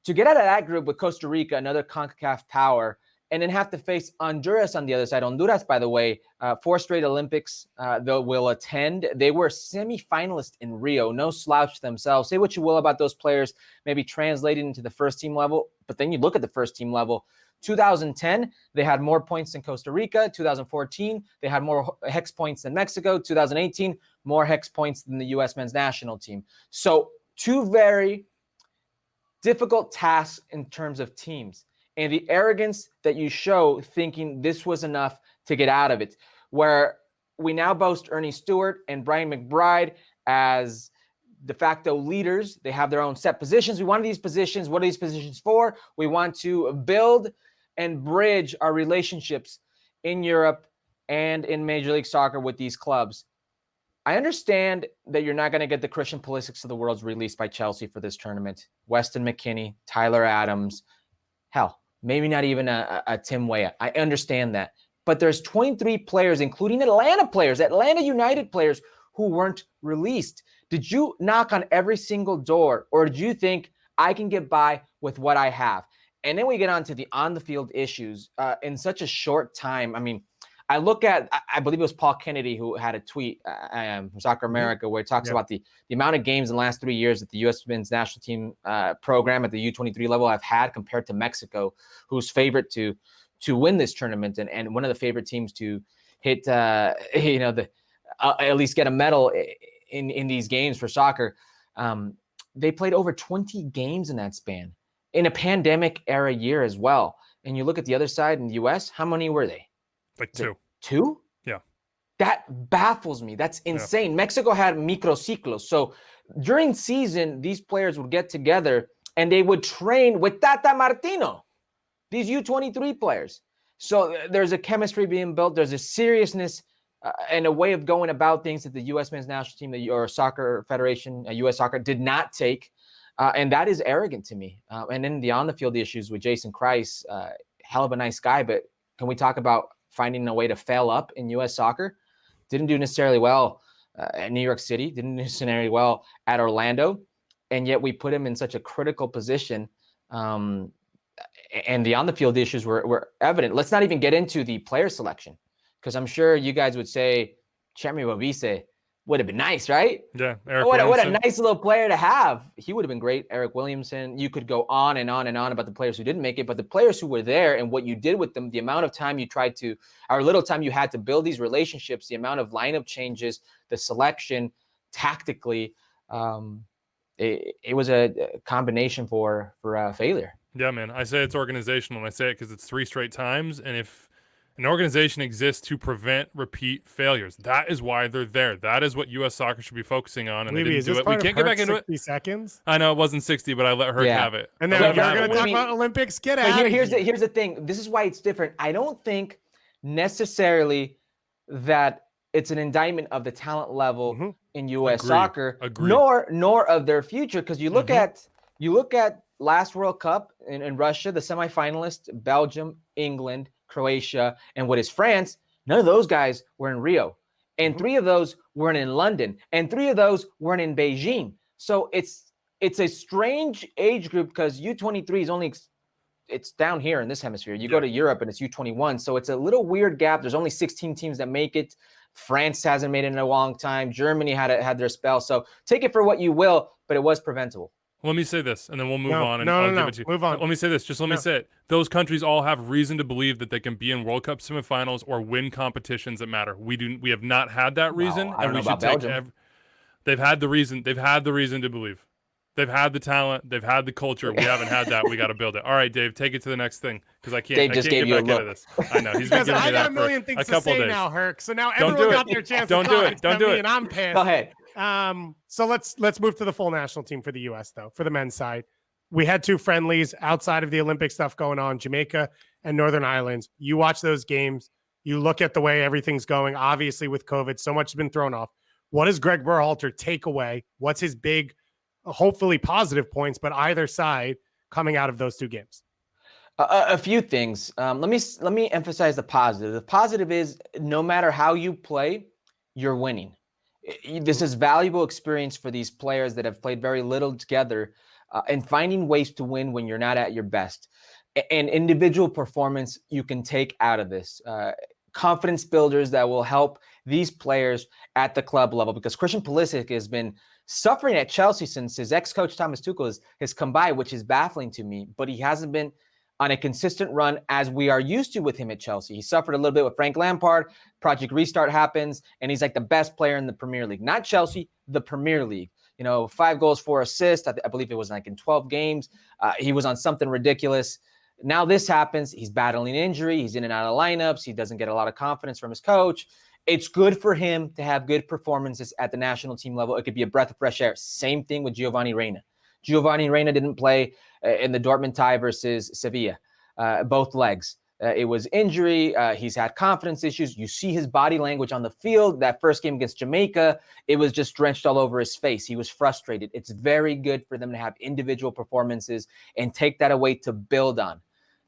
To get out of that group with Costa Rica, another CONCACAF power, and then have to face Honduras on the other side. Honduras, by the way, 4 straight Olympics they will attend. They were semifinalists in Rio. No slouch themselves. Say what you will about those players, maybe translated into the first-team level, but then you look at the first-team level. 2010, they had more points than Costa Rica. 2014, they had more hex points than Mexico. 2018, more hex points than the U.S. men's national team. So 2 very difficult tasks in terms of teams. And the arrogance that you show thinking this was enough to get out of it, where we now boast Ernie Stewart and Brian McBride as de facto leaders. They have their own set positions. We wanted these positions. What are these positions for? We want to build and bridge our relationships in Europe and in Major League Soccer with these clubs. I understand that you're not going to get the Christian Pulisic's of the world released by Chelsea for this tournament. Weston McKennie, Tyler Adams, hell, maybe not even a Tim Weah. I understand that. But there's 23 players, including Atlanta United players, who weren't released. Did you knock on every single door, or did you think I can get by with what I have? And then we get on to the on-the-field issues in such a short time. I mean, I look at, I believe it was Paul Kennedy who had a tweet from Soccer America where he talks about the amount of games in the last 3 years that the U.S. men's national team program at the U23 level have had compared to Mexico, who's favorite to win this tournament and one of the favorite teams to hit, at least get a medal in these games for soccer. They played over 20 games in that span in a pandemic era year as well. And you look at the other side in the U.S., how many were they? Like 2. 2? Yeah. That baffles me. That's insane. Yeah. Mexico had microciclos. So during season, these players would get together and they would train with Tata Martino, these U23 players. So there's a chemistry being built. There's a seriousness and a way of going about things that the U.S. men's national team or soccer federation, U.S. soccer, did not take. And that is arrogant to me. And then the on-the-field issues with Jason Kreis, hell of a nice guy, but can we talk about finding a way to fail up in U.S. soccer? Didn't do necessarily well at New York City, didn't do necessarily well at Orlando, and yet we put him in such a critical position. And the on-the-field issues were evident. Let's not even get into the player selection, because I'm sure you guys would say Chemi Bobise would have been nice, right? Yeah. What a nice little player to have. He would have been great. Eric Williamson. You could go on and on and on about the players who didn't make it, but the players who were there and what you did with them, the amount of time you tried to, or little time you had to build these relationships, the amount of lineup changes, the selection tactically, it was a combination for failure. Yeah, man. I say it's organizational, and I say it because it's 3 straight times. And if an organization exists to prevent repeat failures, that is why they're there. That is what U.S. soccer should be focusing on, and they didn't do it. We can't get back into it. 60 seconds? I know it wasn't 60, but I let her have it. And then you're going to talk about Olympics? Get out. Here's the thing. This is why it's different. I don't think necessarily that it's an indictment of the talent level in U.S. soccer, nor of their future. Because you look at last World Cup in Russia, the semifinalists, Belgium, England, Croatia, and what is France, none of those guys were in Rio. And 3 of those weren't in London. And 3 of those weren't in Beijing. So it's a strange age group because U23 is only it's down here in this hemisphere. You go to Europe and it's U21. So it's a little weird gap. There's only 16 teams that make it. France hasn't made it in a long time. Germany had their spell. So take it for what you will, but it was preventable. Let me say this, and then we'll move on. And No, I'll give it to you. Move on. Let me say this. Just let me say it. Those countries all have reason to believe that they can be in World Cup semifinals or win competitions that matter. We have not had that reason, I don't and we know should about take. Belgium. They've had the reason. They've had the reason to believe. They've had the talent. They've had the culture. We haven't had that. We got to build it. All right, Dave, take it to the next thing because I can't. Dave I just can't gave get you a back into look. this. I know he's been Because giving me I got that a million for things a to couple say days. now, Herc. So now Don't everyone do got it. their chance. Don't to do talk it. except Don't do me, it. And I'm pissed. Go ahead. So let's move to the full national team for the U.S. though. For the men's side, we had 2 friendlies outside of the Olympic stuff going on, Jamaica and Northern Ireland. You watch those games. You look at the way everything's going. Obviously, with COVID, so much has been thrown off. What does Greg Berhalter take away? What's his big, hopefully positive points, but either side coming out of those 2 games? A few things. Let me emphasize the positive. The positive is no matter how you play, you're winning. This is valuable experience for these players that have played very little together and finding ways to win when you're not at your best. And individual performance you can take out of this. Confidence builders that will help these players at the club level because Christian Pulisic has been suffering at Chelsea since his ex-coach Thomas Tuchel has come by, which is baffling to me, but he hasn't been on a consistent run as we are used to with him at Chelsea. He suffered a little bit with Frank Lampard. Project Restart happens, and he's like the best player in the Premier League. Not Chelsea, the Premier League. 5 goals, 4 assists. I believe it was like in 12 games. He was on something ridiculous. Now this happens. He's battling injury. He's in and out of lineups. He doesn't get a lot of confidence from his coach. It's good for him to have good performances at the national team level. It could be a breath of fresh air. Same thing with Giovanni Reina. Giovanni Reina didn't play in the Dortmund tie versus Sevilla, both legs. It was injury. He's had confidence issues. You see his body language on the field. That first game against Jamaica, it was just drenched all over his face. He was frustrated. It's very good for them to have individual performances and take that away to build on.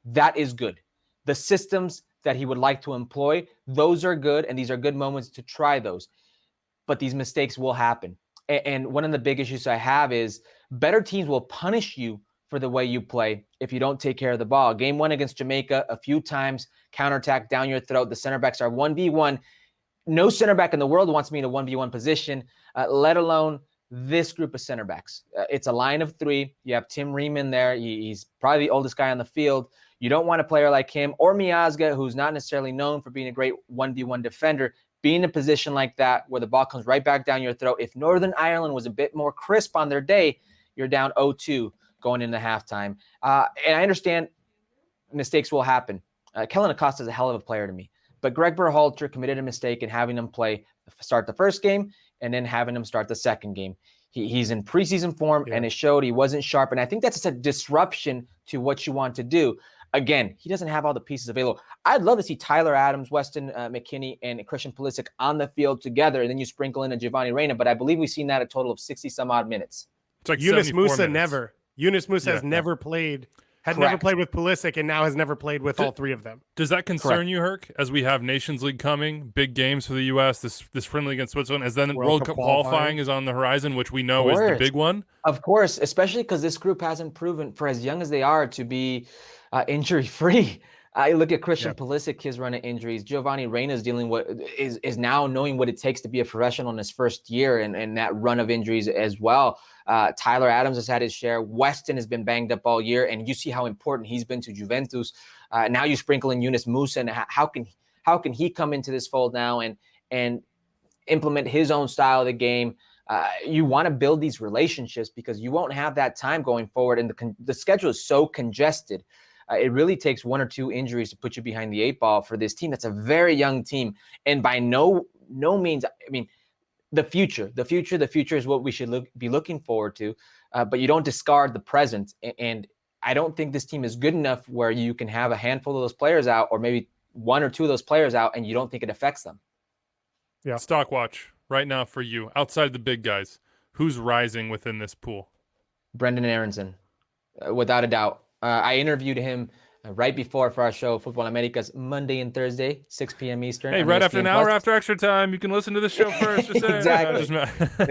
That is good. The systems that he would like to employ, those are good, and these are good moments to try those. But these mistakes will happen. And one of the big issues I have is better teams will punish you for the way you play if you don't take care of the ball. Game 1 against Jamaica, a few times, counterattack down your throat. The center backs are 1v1. No center back in the world wants me in a 1v1 position, let alone this group of center backs. It's a line of 3. You have Tim Ream in there. He's probably the oldest guy on the field. You don't want a player like him or Miazga, who's not necessarily known for being a great 1v1 defender, be in a position like that where the ball comes right back down your throat. If Northern Ireland was a bit more crisp on their day, you're down 0-2 going into halftime. And I understand mistakes will happen. Kellen Acosta is a hell of a player to me. But Greg Berhalter committed a mistake in having him start the first game and then having him start the second game. He's in preseason form, and it showed he wasn't sharp. And I think that's just a disruption to what you want to do. Again, he doesn't have all the pieces available. I'd love to see Tyler Adams, Weston McKennie, and Christian Pulisic on the field together, and then you sprinkle in a Giovanni Reina. But I believe we've seen that a total of 60-some-odd minutes. It's like Yunus 74 Musa minutes. never. Yunus Musa has never played. Had never played with Pulisic, and now has never played with all 3 of them. Does that concern you, Herc, as we have Nations League coming, big games for the U.S., this friendly against Switzerland, as then World Cup qualifying is on the horizon, which we know is the big one? Of course, especially because this group hasn't proven, for as young as they are, to be injury-free. I look at Christian Pulisic, his run of injuries. Giovanni Reina is dealing with is now knowing what it takes to be a professional in his first year and that run of injuries as well. Tyler Adams has had his share. Weston has been banged up all year, and you see how important he's been to Juventus. Now you sprinkle in Yunus Musa, and how can he come into this fold now and implement his own style of the game? You want to build these relationships because you won't have that time going forward, and the schedule is so congested. It really takes 1 or 2 injuries to put you behind the 8 ball for this team. That's a very young team. And by no means, I mean, the future is what we should be looking forward to. But you don't discard the present. And I don't think this team is good enough where you can have a handful of those players out, or maybe 1 or 2 of those players out, and you don't think it affects them. Yeah. Stock watch right now for you, outside the big guys. Who's rising within this pool? Brendan Aronson. without a doubt. I interviewed him right before for our show, Futbol Americas, Monday and Thursday, 6 p.m. Eastern. Hey, on right after an ESPN hour Plus. after extra time, you can listen to the show first. Just saying. Exactly.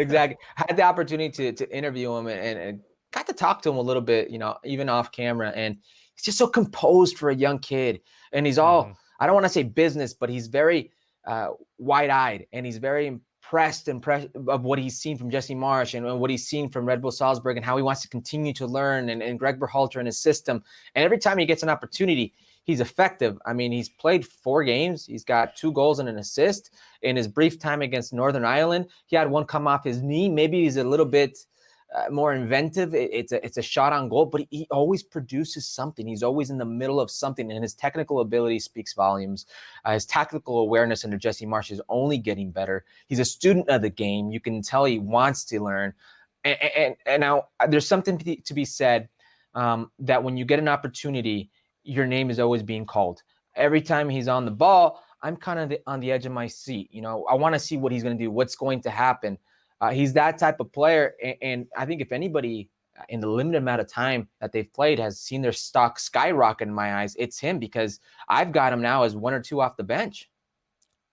Exactly. I had the opportunity to interview him and got to talk to him a little bit, even off camera. And he's just so composed for a young kid. And he's all, I don't want to say business, but he's very wide-eyed, and he's very impressed of what he's seen from Jesse Marsch and what he's seen from Red Bull Salzburg, and how he wants to continue to learn, and Greg Berhalter and his system. And every time he gets an opportunity, he's effective. I mean, he's played 4 games. He's got 2 goals and an assist in his brief time against Northern Ireland. He had one come off his knee. Maybe he's a little bit more inventive. It's a shot on goal, but he always produces something. He's always in the middle of something, and his technical ability speaks volumes. His tactical awareness under Jesse Marsch is only getting better. He's a student of the game. You can tell he wants to learn. And now there's something to be said that when you get an opportunity, your name is always being called. Every time he's on the ball, I'm kind of on the edge of my seat. I want to see what he's going to do, what's going to happen. He's that type of player, and I think if anybody in the limited amount of time that they've played has seen their stock skyrocket in my eyes, it's him, because I've got him now as 1 or 2 off the bench.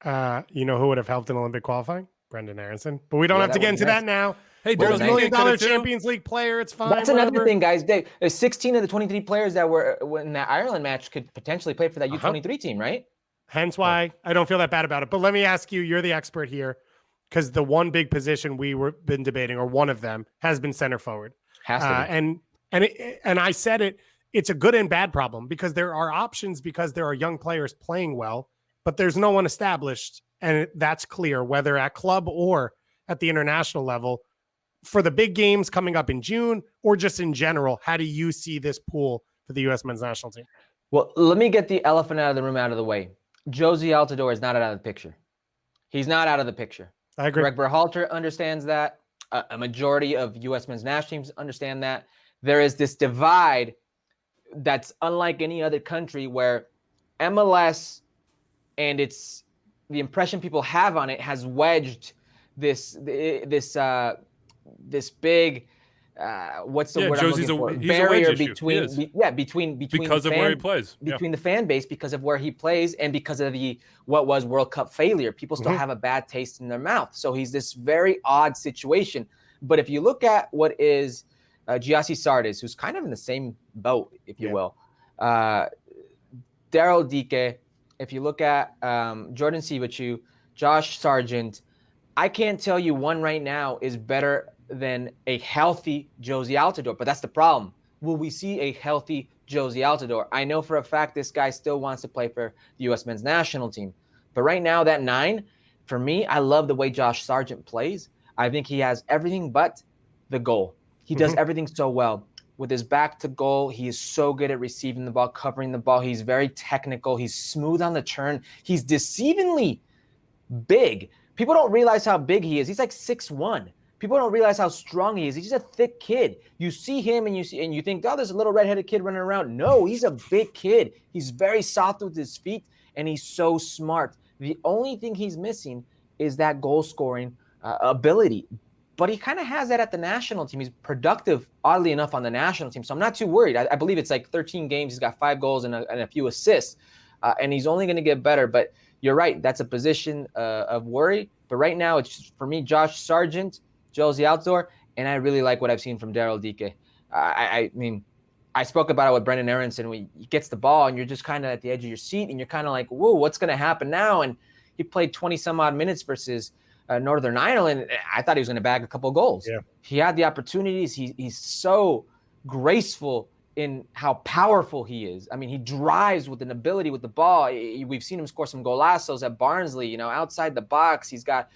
Who would have helped in Olympic qualifying? Brendan Aronson. But we don't have to get into that now. Hey, $1 million $1 Champions League player. It's fine. That's another thing, guys. 16 of the 23 players that were in that Ireland match could potentially play for that U23 team, right? Hence why I don't feel that bad about it. But let me ask you, you're the expert here, because the one big position been debating, or one of them, has been center forward. Has to be. And I said it's a good and bad problem, because there are options, because there are young players playing well, but there's no one established. And that's clear, whether at club or at the international level. For the big games coming up in June, or just in general, how do you see this pool for the U.S. men's national team? Well, let me get the elephant out of the room out of the way. Jozy Altidore is not out of the picture. He's not out of the picture. I agree. Greg Berhalter understands that. A majority of U.S. men's national teams understand that. There is this divide that's unlike any other country, where MLS and the impression people have on it has wedged this big what's the word I'm looking for? Barrier between because of where he plays, between the fan base, because of where he plays, and because of what was World Cup failure. People still have a bad taste in their mouth. So he's this very odd situation. But if you look at what is Giassi Sardis, who's kind of in the same boat, if you will, Daryl Dike, if you look at Jordan Sivachu, Josh Sargent, I can't tell you one right now is better than a healthy Jozy Altidore, but that's the problem. Will we see a healthy Jozy Altidore? I know for a fact this guy still wants to play for the U.S. men's national team. But right now, that 9, for me, I love the way Josh Sargent plays. I think he has everything but the goal. He does everything so well. With his back to goal, he is so good at receiving the ball, covering the ball. He's very technical. He's smooth on the turn. He's deceivingly big. People don't realize how big he is. He's like 6'1". People don't realize how strong he is. He's just a thick kid. You see him and you think, oh, there's a little redheaded kid running around. No, he's a big kid. He's very soft with his feet, and he's so smart. The only thing he's missing is that goal scoring ability. But he kind of has that at the national team. He's productive, oddly enough, on the national team. So I'm not too worried. I believe it's like 13 games. He's got 5 goals and a few assists. And he's only going to get better. But you're right. That's a position of worry. But right now, it's for me, Josh Sargent, Jozy Altidore, and I really like what I've seen from Daryl Dike. I mean, I spoke about it with Brendan Aronson. When he gets the ball and you're just kind of at the edge of your seat and you're kind of like, whoa, what's going to happen now? And he played 20 some odd minutes versus Northern Ireland. I thought he was going to bag a couple of goals. Yeah. He had the opportunities. He's so graceful in how powerful he is. I mean, he drives with an ability with the ball. We've seen him score some golazos at Barnsley, outside the box. He's got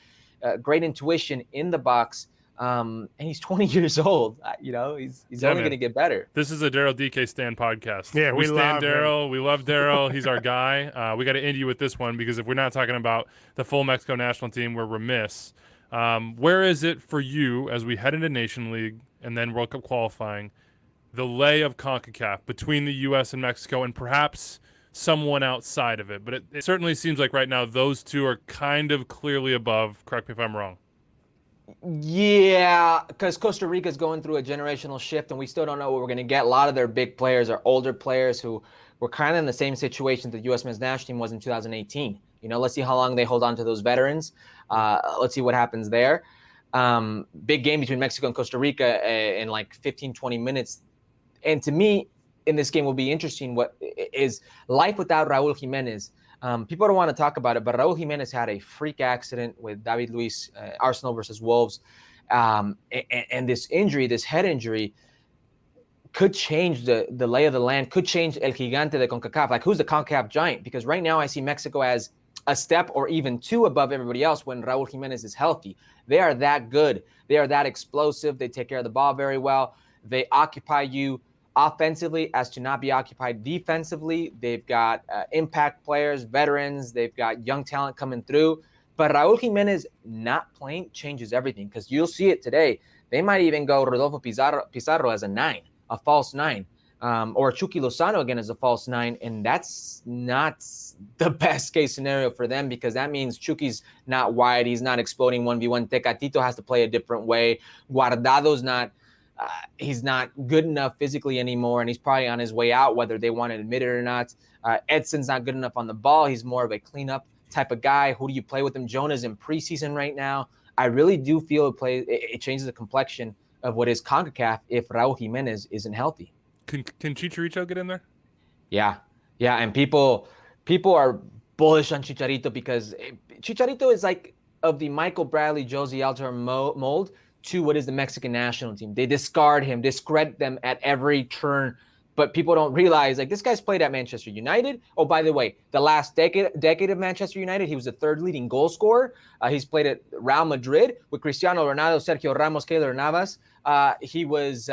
great intuition in the box. And he's 20 years old. He's only going to get better. This is a Daryl DK Stan podcast. Yeah, we stand Daryl. We love Daryl. He's our guy. We got to end you with this one, because if we're not talking about the full Mexico national team, we're remiss. Where is it for you as we head into Nation League and then World Cup qualifying, the lay of CONCACAF between the U.S. and Mexico, and perhaps someone outside of it? But it certainly seems like right now those two are kind of clearly above. Correct me if I'm wrong. Yeah, because Costa Rica is going through a generational shift, and we still don't know what we're going to get. A lot of their big players are older players who were kind of in the same situation that the U.S. men's national team was in 2018. Let's see how long they hold on to those veterans. Let's see what happens there. Big game between Mexico and Costa Rica in like 15, 20 minutes. And to me, in this game will be interesting. What is life without Raul Jimenez? People don't want to talk about it, but Raul Jimenez had a freak accident with David Luiz, Arsenal versus Wolves. And this injury, this head injury, could change the lay of the land, could change El Gigante de CONCACAF. Like, who's the CONCACAF giant? Because right now I see Mexico as a step or even two above everybody else when Raul Jimenez is healthy. They are that good. They are that explosive. They take care of the ball very well. They occupy you offensively as to not be occupied defensively. They've got impact players, veterans. They've got young talent coming through. But Raul Jimenez not playing changes everything, because you'll see it today. They might even go Rodolfo Pizarro as a 9, a false 9, or Chucky Lozano again as a false 9. And that's not the best case scenario for them, because that means Chucky's not wide. He's not exploding 1v1. Tecatito has to play a different way. Guardado's not he's not good enough physically anymore, and he's probably on his way out, whether they want to admit it or not. Edson's not good enough on the ball. He's more of a cleanup type of guy. Who do you play with him? Jonah's in preseason right now. I really do feel it changes the complexion of what is CONCACAF if Raul Jimenez isn't healthy. Can Chicharito get in there? Yeah, and people are bullish on Chicharito because Chicharito is like of the Michael Bradley, Jozy Altidore mold to what is the Mexican national team. They discard him, discredit them at every turn, but people don't realize, like, this guy's played at Manchester United. Oh, by the way, the last decade of Manchester United, he was the third leading goal scorer. He's played at Real Madrid with Cristiano Ronaldo, Sergio Ramos, Keylor Navas. He was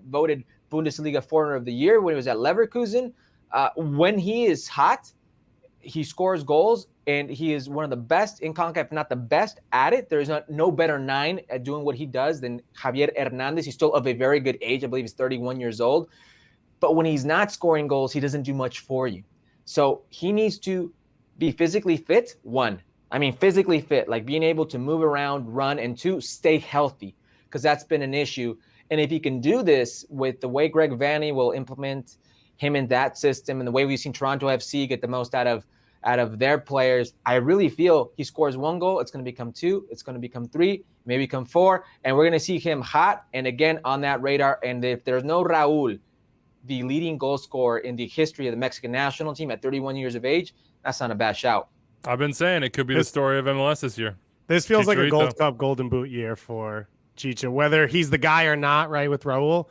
voted Bundesliga Foreigner of the Year when he was at Leverkusen. When he is hot, he scores goals, and he is one of the best in CONCACAF, if not the best at it. There is no better 9 at doing what he does than Javier Hernandez. He's still of a very good age. I believe he's 31 years old. But when he's not scoring goals, he doesn't do much for you. So he needs to be physically fit, physically fit, like being able to move around, run, and 2, stay healthy, because that's been an issue. And if he can do this with the way Greg Vanney will implement him in that system and the way we've seen Toronto FC get the most out of their players, I really feel he scores 1 goal, it's going to become 2, it's going to become 3, maybe become 4, and we're going to see him hot and again on that radar. And if there's no Raul, the leading goal scorer in the history of the Mexican national team at 31 years of age, that's not a bad shout. I've been saying it could be the story of MLS this year. This feels like a Chicharito. Gold Cup Golden Boot year for Chicha. Whether he's the guy or not, right, with Raul,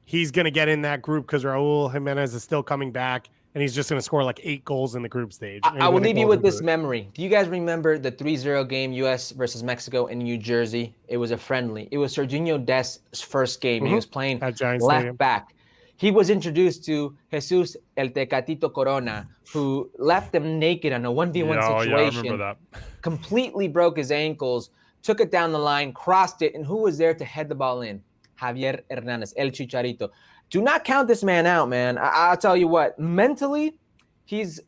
he's going to get in that group because Raul Jimenez is still coming back, and he's just going to score like 8 goals in the group stage. I will leave you with this memory. Do you guys remember the 3-0 game, U.S. versus Mexico in New Jersey? It was a friendly. It was Serginho Dest's first game. He was playing left back. He was introduced to Jesus El Tecatito Corona, who left him naked on a 1v1 situation. Yeah, I remember that. Completely broke his ankles, took it down the line, crossed it, and who was there to head the ball in? Javier Hernandez, El Chicharito. Do not count this man out, man. I'll tell you what, mentally, he's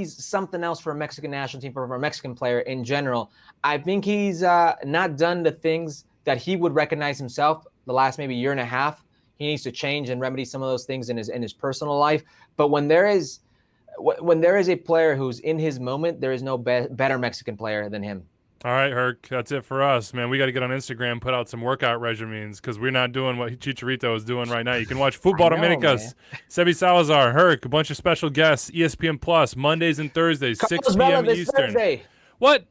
something else for a Mexican national team, for a Mexican player in general. I think he's not done the things that he would recognize himself the last maybe year and a half. He needs to change and remedy some of those things in his personal life. But when there is a player who's in his moment, there is no better Mexican player than him. All right, Herc, that's it for us, man. We got to get on Instagram, put out some workout regimens, because we're not doing what Chicharito is doing right now. You can watch Futbol Americas, Sebi Salazar, Herc, a bunch of special guests, ESPN Plus, Mondays and Thursdays, Carlos 6 Vela p.m. this Eastern. Thursday. What?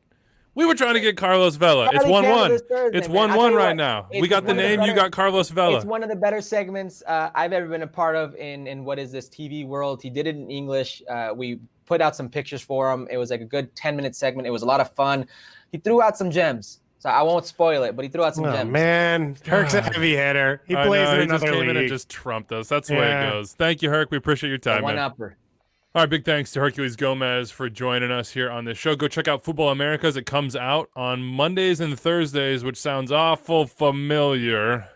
We were trying to get Carlos Vela. It's 1-1. It's 1-1 right now. We got the name. You got Carlos Vela. It's one of the better segments I've ever been a part of in what is this TV world. He did it in English. We put out some pictures for him. It was like a good 10-minute segment. It was a lot of fun. He threw out some gems. So I won't spoil it, but he threw out some gems. Man, Herc's a heavy hitter. He plays in another just came league. in and just trumped us. That's the way it goes. Thank you, Herc. We appreciate your time, man. One-upper. All right, big thanks to Herculez Gomez for joining us here on this show. Go check out Futbol Americas. It comes out on Mondays and Thursdays, which sounds awful familiar.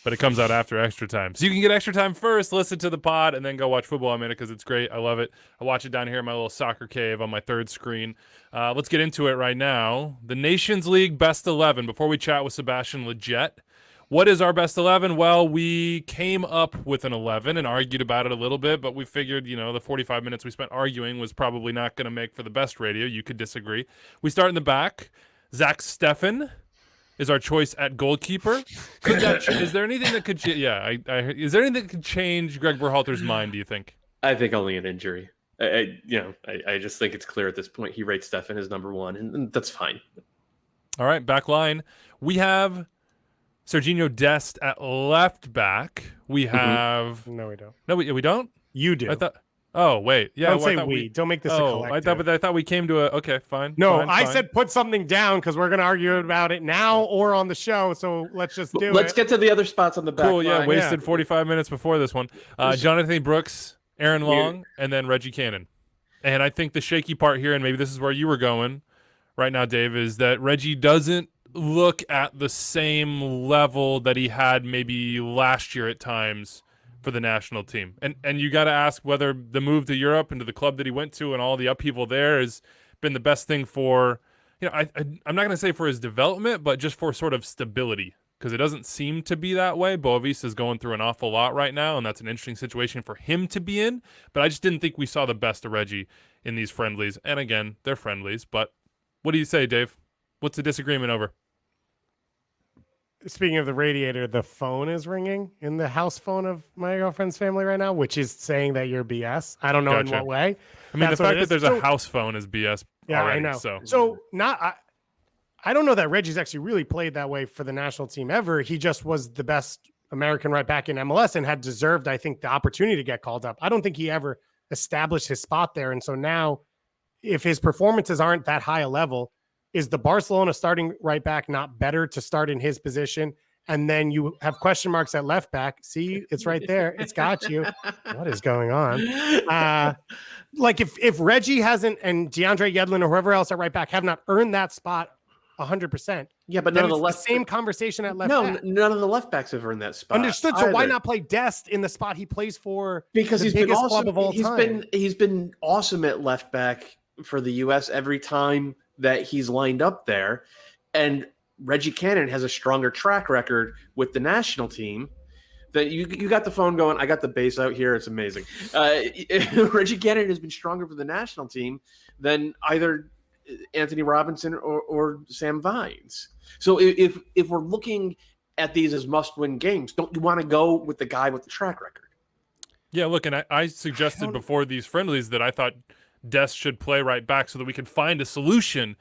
but it comes out after Extra Time. So you can get Extra Time first, listen to the pod, and then go watch Futbol Americas because it's great. I love it. I watch it down here in my little soccer cave on my third screen. Let's get into it right now. The Nations League Best 11. Before we chat with Sebastian Lletget, what is our Best 11? Well, we came up with an 11 and argued about it a little bit, but we figured, the 45 minutes we spent arguing was probably not going to make for the best radio. You could disagree. We start in the back. Zach Steffen is our choice at goalkeeper. Is there anything that could is there anything that could change Greg Berhalter's mind, do you think? I think only an injury. I just think it's clear at this point he rates Steffen as number one, and that's fine. All right, back line. We have Serginho Dest at left back. We have No, we don't. No, we don't? You do. I thought Oh, wait. Yeah, don't say we. Don't make this a collective. I thought we came to a okay, fine. No, fine, I fine. said put something down because we're going to argue about it now or on the show. So let's just do it. Let's get to the other spots on the back. Cool, yeah, line. wasted 45 minutes before this one. Jonathan Brooks, Aaron Long, and then Reggie Cannon. And I think the shaky part here, and maybe this is where you were going right now, Dave, is that Reggie doesn't look at the same level that he had maybe last year at times for the national team. And you got to ask whether the move to Europe and to the club that he went to and all the upheaval there has been the best thing for, I'm not going to say for his development, but just for sort of stability, because it doesn't seem to be that way. Boavista is going through an awful lot right now, and that's an interesting situation for him to be in. But I just didn't think we saw the best of Reggie in these friendlies. And again, they're friendlies. But what do you say, Dave? What's the disagreement over? Speaking of the radiator, the phone is ringing in the house phone of my girlfriend's family right now, which is saying that you're BS. I don't know in what way. I mean, That's the fact that is. there's a house phone is BS. Yeah, already, I know. So I don't know that Reggie's actually really played that way for the national team ever. He just was the best American right back in MLS and had deserved, I think, the opportunity to get called up. I don't think he ever established his spot there. And so now, if his performances aren't that high a level, is the Barcelona starting right back not better to start in his position? And then you have question marks at left back. See, it's right there. It's got you. What is going on? Like if Reggie hasn't and DeAndre Yedlin or whoever else at right back have not earned that spot 100%. Yeah, but none of the same conversation at left back. None of the left backs have earned that spot. Understood. So why not play Dest in the spot he plays for? Because the he's been biggest awesome. club of all time. He's been awesome at left back for the U.S. every time that he's lined up there. And Reggie Cannon has a stronger track record with the national team. That you got the phone going. I got the bass out here. It's amazing. Reggie Cannon has been stronger for the national team than either Anthony Robinson or Sam Vines. So if we're looking at these as must-win games, don't you want to go with the guy with the track record? Yeah, look, and I suggested before these friendlies that I thought Dest should play right back so that we could find a solution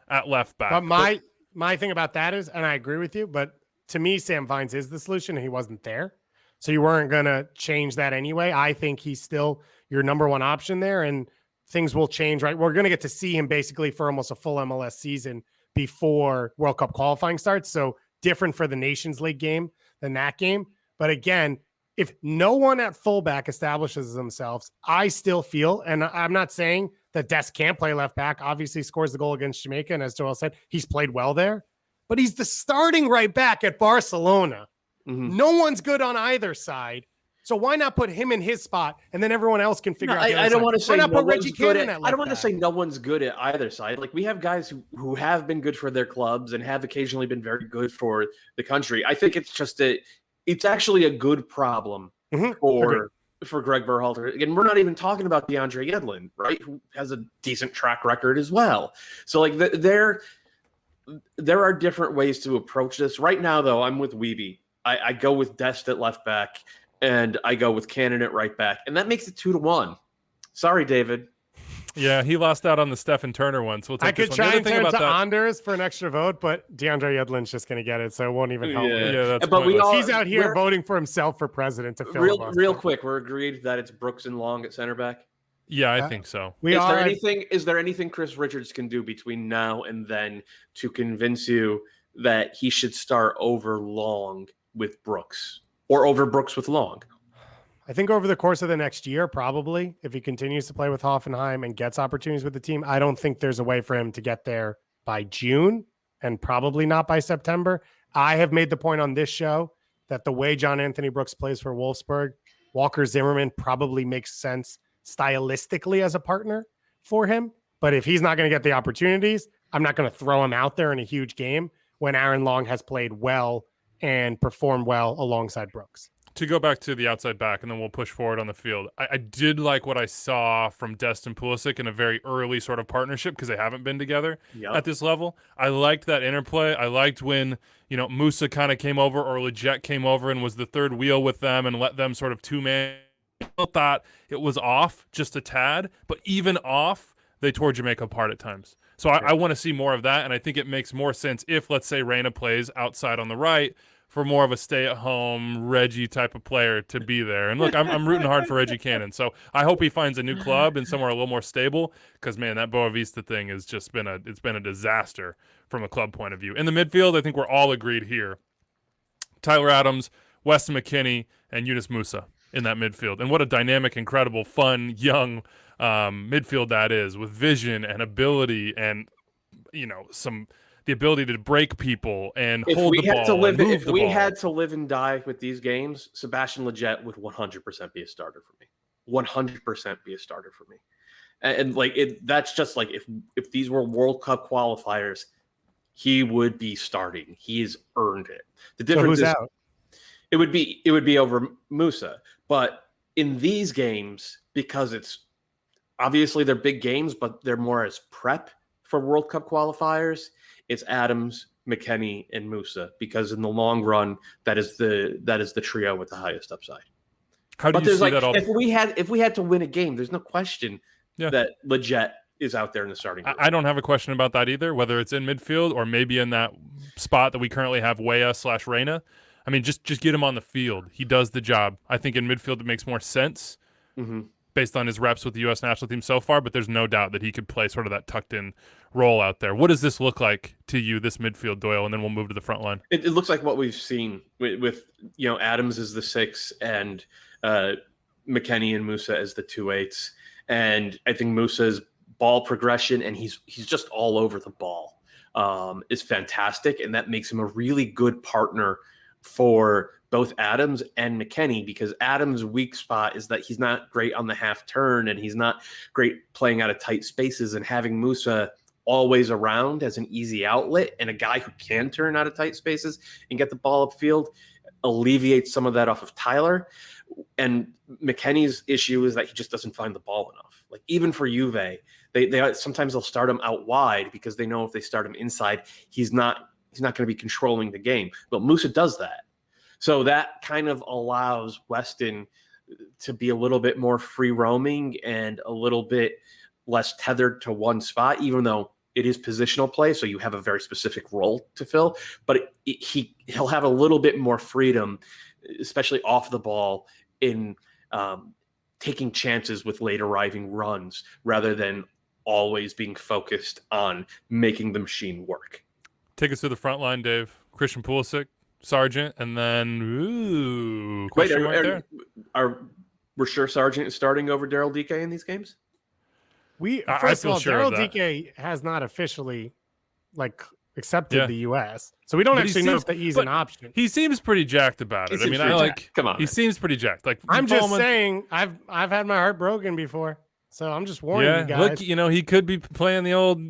at left back. But my thing about that is, and I agree with you, but to me, Sam Vines is the solution, and he wasn't there. So you weren't going to change that anyway. I think he's still your number one option there, and things will change, right? We're going to get to see him basically for almost a full MLS season before World Cup qualifying starts. So different for the Nations League game than that game. But again, if no one at fullback establishes themselves, I still feel, and I'm not saying that Dest can't play left back, obviously scores the goal against Jamaica. And as Doyle said, he's played well there, but he's the starting right back at Barcelona. Mm-hmm. No one's good on either side. So why not put him in his spot and then everyone else can figure out? I don't want to say no one's good at, I don't want to say no one's good at either side. Like we have guys who have been good for their clubs and have occasionally been very good for the country. I think it's just it's actually a good problem for Greg Berhalter. Again, we're not even talking about DeAndre Yedlin, right? Who has a decent track record as well. So like there are different ways to approach this. Right now, though, I'm with Weeby. I go with Dest at left back, and I go with Cannon at right back, and that makes it 2-1. Sorry, David. Yeah, he lost out on the Stephen Turner one, so we'll take I could this try one. and turn to Anders for an extra vote, but DeAndre Yedlin's just going to get it, so it won't even help. Yeah, that's but pointless. He's out here voting for himself for president to fill real quick. We're agreed that it's Brooks and Long at center back. Yeah, I think so. Is there anything Chris Richards can do between now and then to convince you that he should start over Long with Brooks or over Brooks with Long? I think over the course of the next year, probably, if he continues to play with Hoffenheim and gets opportunities with the team, I don't think there's a way for him to get there by June and probably not by September. I have made the point on this show that the way John Anthony Brooks plays for Wolfsburg, Walker Zimmerman probably makes sense stylistically as a partner for him. But if he's not going to get the opportunities, I'm not going to throw him out there in a huge game when Aaron Long has played well and performed well alongside Brooks. To go back to the outside back, and then we'll push forward on the field. I did like what I saw from Dest and Pulisic in a very early sort of partnership because they haven't been together at this level. I liked that interplay. I liked when, Musa kind of came over or Lletget came over and was the third wheel with them and let them sort of two-man. I thought it was off just a tad, but even off, they tore Jamaica apart at times. So I want to see more of that, and I think it makes more sense if, let's say, Reyna plays outside on the right, for more of a stay-at-home Reggie type of player to be there. And look, I'm rooting hard for Reggie Cannon. So I hope he finds a new club and somewhere a little more stable because, man, that Boa Vista thing has just been a disaster from a club point of view. In the midfield, I think we're all agreed here. Tyler Adams, Weston McKennie, and Yunus Musa in that midfield. And what a dynamic, incredible, fun, young midfield that is with vision and ability and, the ability to break people and hold the ball and move the ball. If we had to live and die with these games, Sebastian Lletget would 100% be a starter for me. 100% be a starter for me. And that's just like if these were World Cup qualifiers, he would be starting. He's earned it. The difference is out? It would be over Musa. But in these games, because it's obviously they're big games, but they're more as prep for World Cup qualifiers. It's Adams, McKennie, and Musa because in the long run, that is the trio with the highest upside. How do you see that all? If we had to win a game, there's no question that Lletget is out there in the starting group. I don't have a question about that either, whether it's in midfield or maybe in that spot that we currently have Weah/Reyna. I mean, just get him on the field. He does the job. I think in midfield it makes more sense based on his reps with the U.S. national team so far, but there's no doubt that he could play sort of that tucked-in role out there. What does this look like to you, this midfield, Doyle? And then we'll move to the front line. It looks like what we've seen with Adams as the 6 and McKennie and Musa as the 2/8s. And I think Musa's ball progression, and he's just all over the ball, is fantastic, and that makes him a really good partner for both Adams and McKennie, because Adams' weak spot is that he's not great on the half turn and he's not great playing out of tight spaces, and having Musa always around as an easy outlet and a guy who can turn out of tight spaces and get the ball upfield alleviates some of that off of Tyler. And McKennie's issue is that he just doesn't find the ball enough. Like even for Juve, they sometimes they'll start him out wide because they know if they start him inside, he's not going to be controlling the game. But Musa does that. So that kind of allows Weston to be a little bit more free roaming and a little bit less tethered to one spot, even though it is positional play. So you have a very specific role to fill, but he'll have a little bit more freedom, especially off the ball, in taking chances with late arriving runs rather than always being focused on making the machine work. Take us to the front line, Dave. Christian Pulisic, Sargent, and then we're sure Sargent is starting over Daryl Dike in these games? First of all, Daryl Dike has not officially accepted the U.S., so we don't actually know if he's an option. He seems pretty jacked about it. Come on, he seems pretty jacked. I'm just saying, I've had my heart broken before. So I'm just warning you guys. Look, he could be playing the old,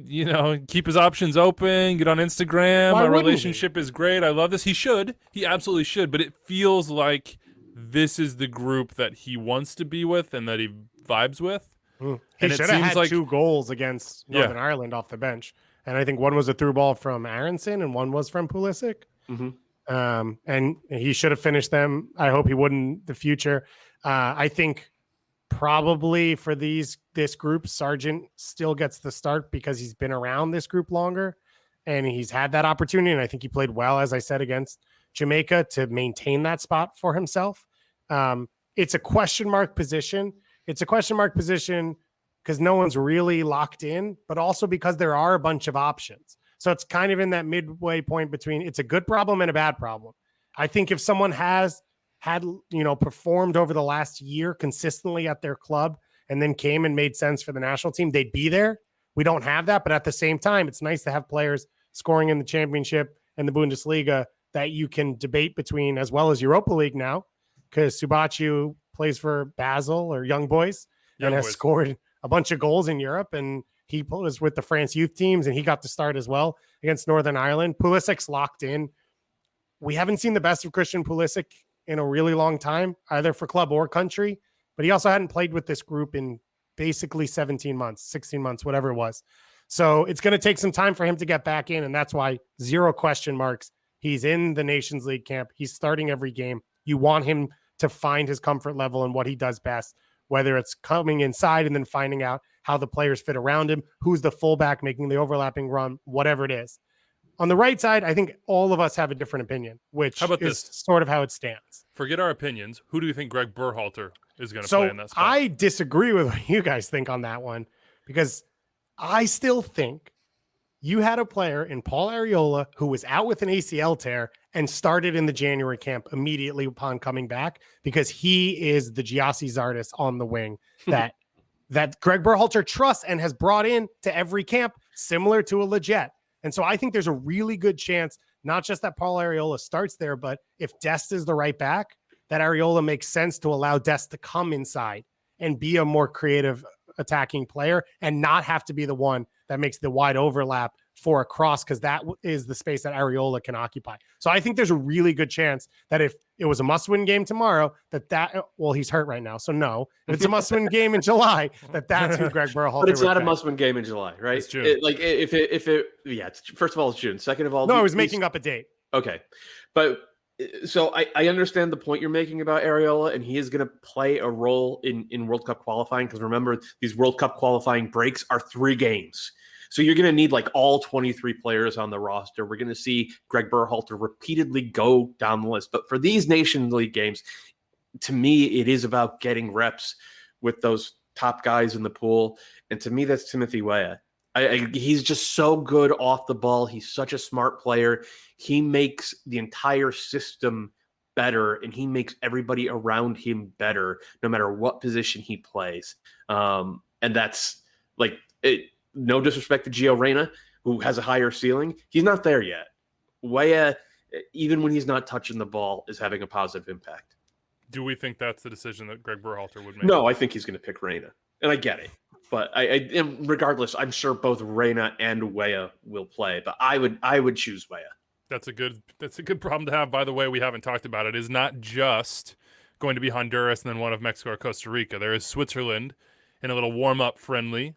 keep his options open, get on Instagram. Our relationship is great. I love this. He should. He absolutely should. But it feels like this is the group that he wants to be with and that he vibes with. He should have had 2 goals against Northern Ireland off the bench. And I think one was a through ball from Aronson and one was from Pulisic. And he should have finished them. I hope he wouldn't in the future. I think probably for this group, Sargent still gets the start because he's been around this group longer and he's had that opportunity. And I think he played well, as I said, against Jamaica to maintain that spot for himself. It's a question mark position. It's a question mark position because no one's really locked in, but also because there are a bunch of options. So it's kind of in that midway point between it's a good problem and a bad problem. I think if someone had performed over the last year consistently at their club and then came and made sense for the national team, they'd be there. We don't have that, but at the same time, it's nice to have players scoring in the championship and the Bundesliga that you can debate between, as well as Europa League now, because Subachu plays for Basel or Young Boys and has scored a bunch of goals in Europe, and he was with the France youth teams, and he got to start as well against Northern Ireland. Pulisic's locked in. We haven't seen the best of Christian Pulisic in a really long time, either for club or country, but he also hadn't played with this group in basically 17 months, 16 months, whatever it was. So it's going to take some time for him to get back in, and that's why 0 question marks. He's in the Nations League camp. He's starting every game. You want him to find his comfort level and what he does best, whether it's coming inside and then finding out how the players fit around him, who's the fullback making the overlapping run, whatever it is. On the right side, I think all of us have a different opinion, which is sort of how it stands. Forget our opinions. Who do you think Greg Berhalter is going to play in that spot? I disagree with what you guys think on that one, because I still think you had a player in Paul Arriola who was out with an ACL tear and started in the January camp immediately upon coming back, because he is the Giassi Zardes on the wing that Greg Berhalter trusts and has brought in to every camp, similar to a Lletget. And so I think there's a really good chance, not just that Paul Arriola starts there, but if Dest is the right back, that Arriola makes sense to allow Dest to come inside and be a more creative attacking player and not have to be the one that makes the wide overlap for a cross, because that is the space that Arriola can occupy. So I think there's a really good chance that if it was a must-win game tomorrow, well, he's hurt right now, so no. If it's a must-win game in July, that's who Greg Berhalter. But it's not a must-win game in July, right? It's June. First of all, it's June. Second of all, no, I was making up a date. Okay, but so I understand the point you're making about Arriola, and he is going to play a role in World Cup qualifying, because remember, these World Cup qualifying breaks are 3 games. So you're going to need like all 23 players on the roster. We're going to see Greg Berhalter repeatedly go down the list. But for these Nations League games, to me, it is about getting reps with those top guys in the pool. And to me, that's Timothy Weah. He's just so good off the ball. He's such a smart player. He makes the entire system better, and he makes everybody around him better, no matter what position he plays. And that's like it. No disrespect to Gio Reyna, who has a higher ceiling. He's not there yet. Weah, even when he's not touching the ball, is having a positive impact. Do we think that's the decision that Greg Berhalter would make? No, I think he's going to pick Reyna, and I get it. But regardless, I'm sure both Reyna and Weah will play. But I would choose Weah. That's a good problem to have. By the way, we haven't talked about it. Is not just going to be Honduras and then one of Mexico or Costa Rica. There is Switzerland in a little warm-up friendly.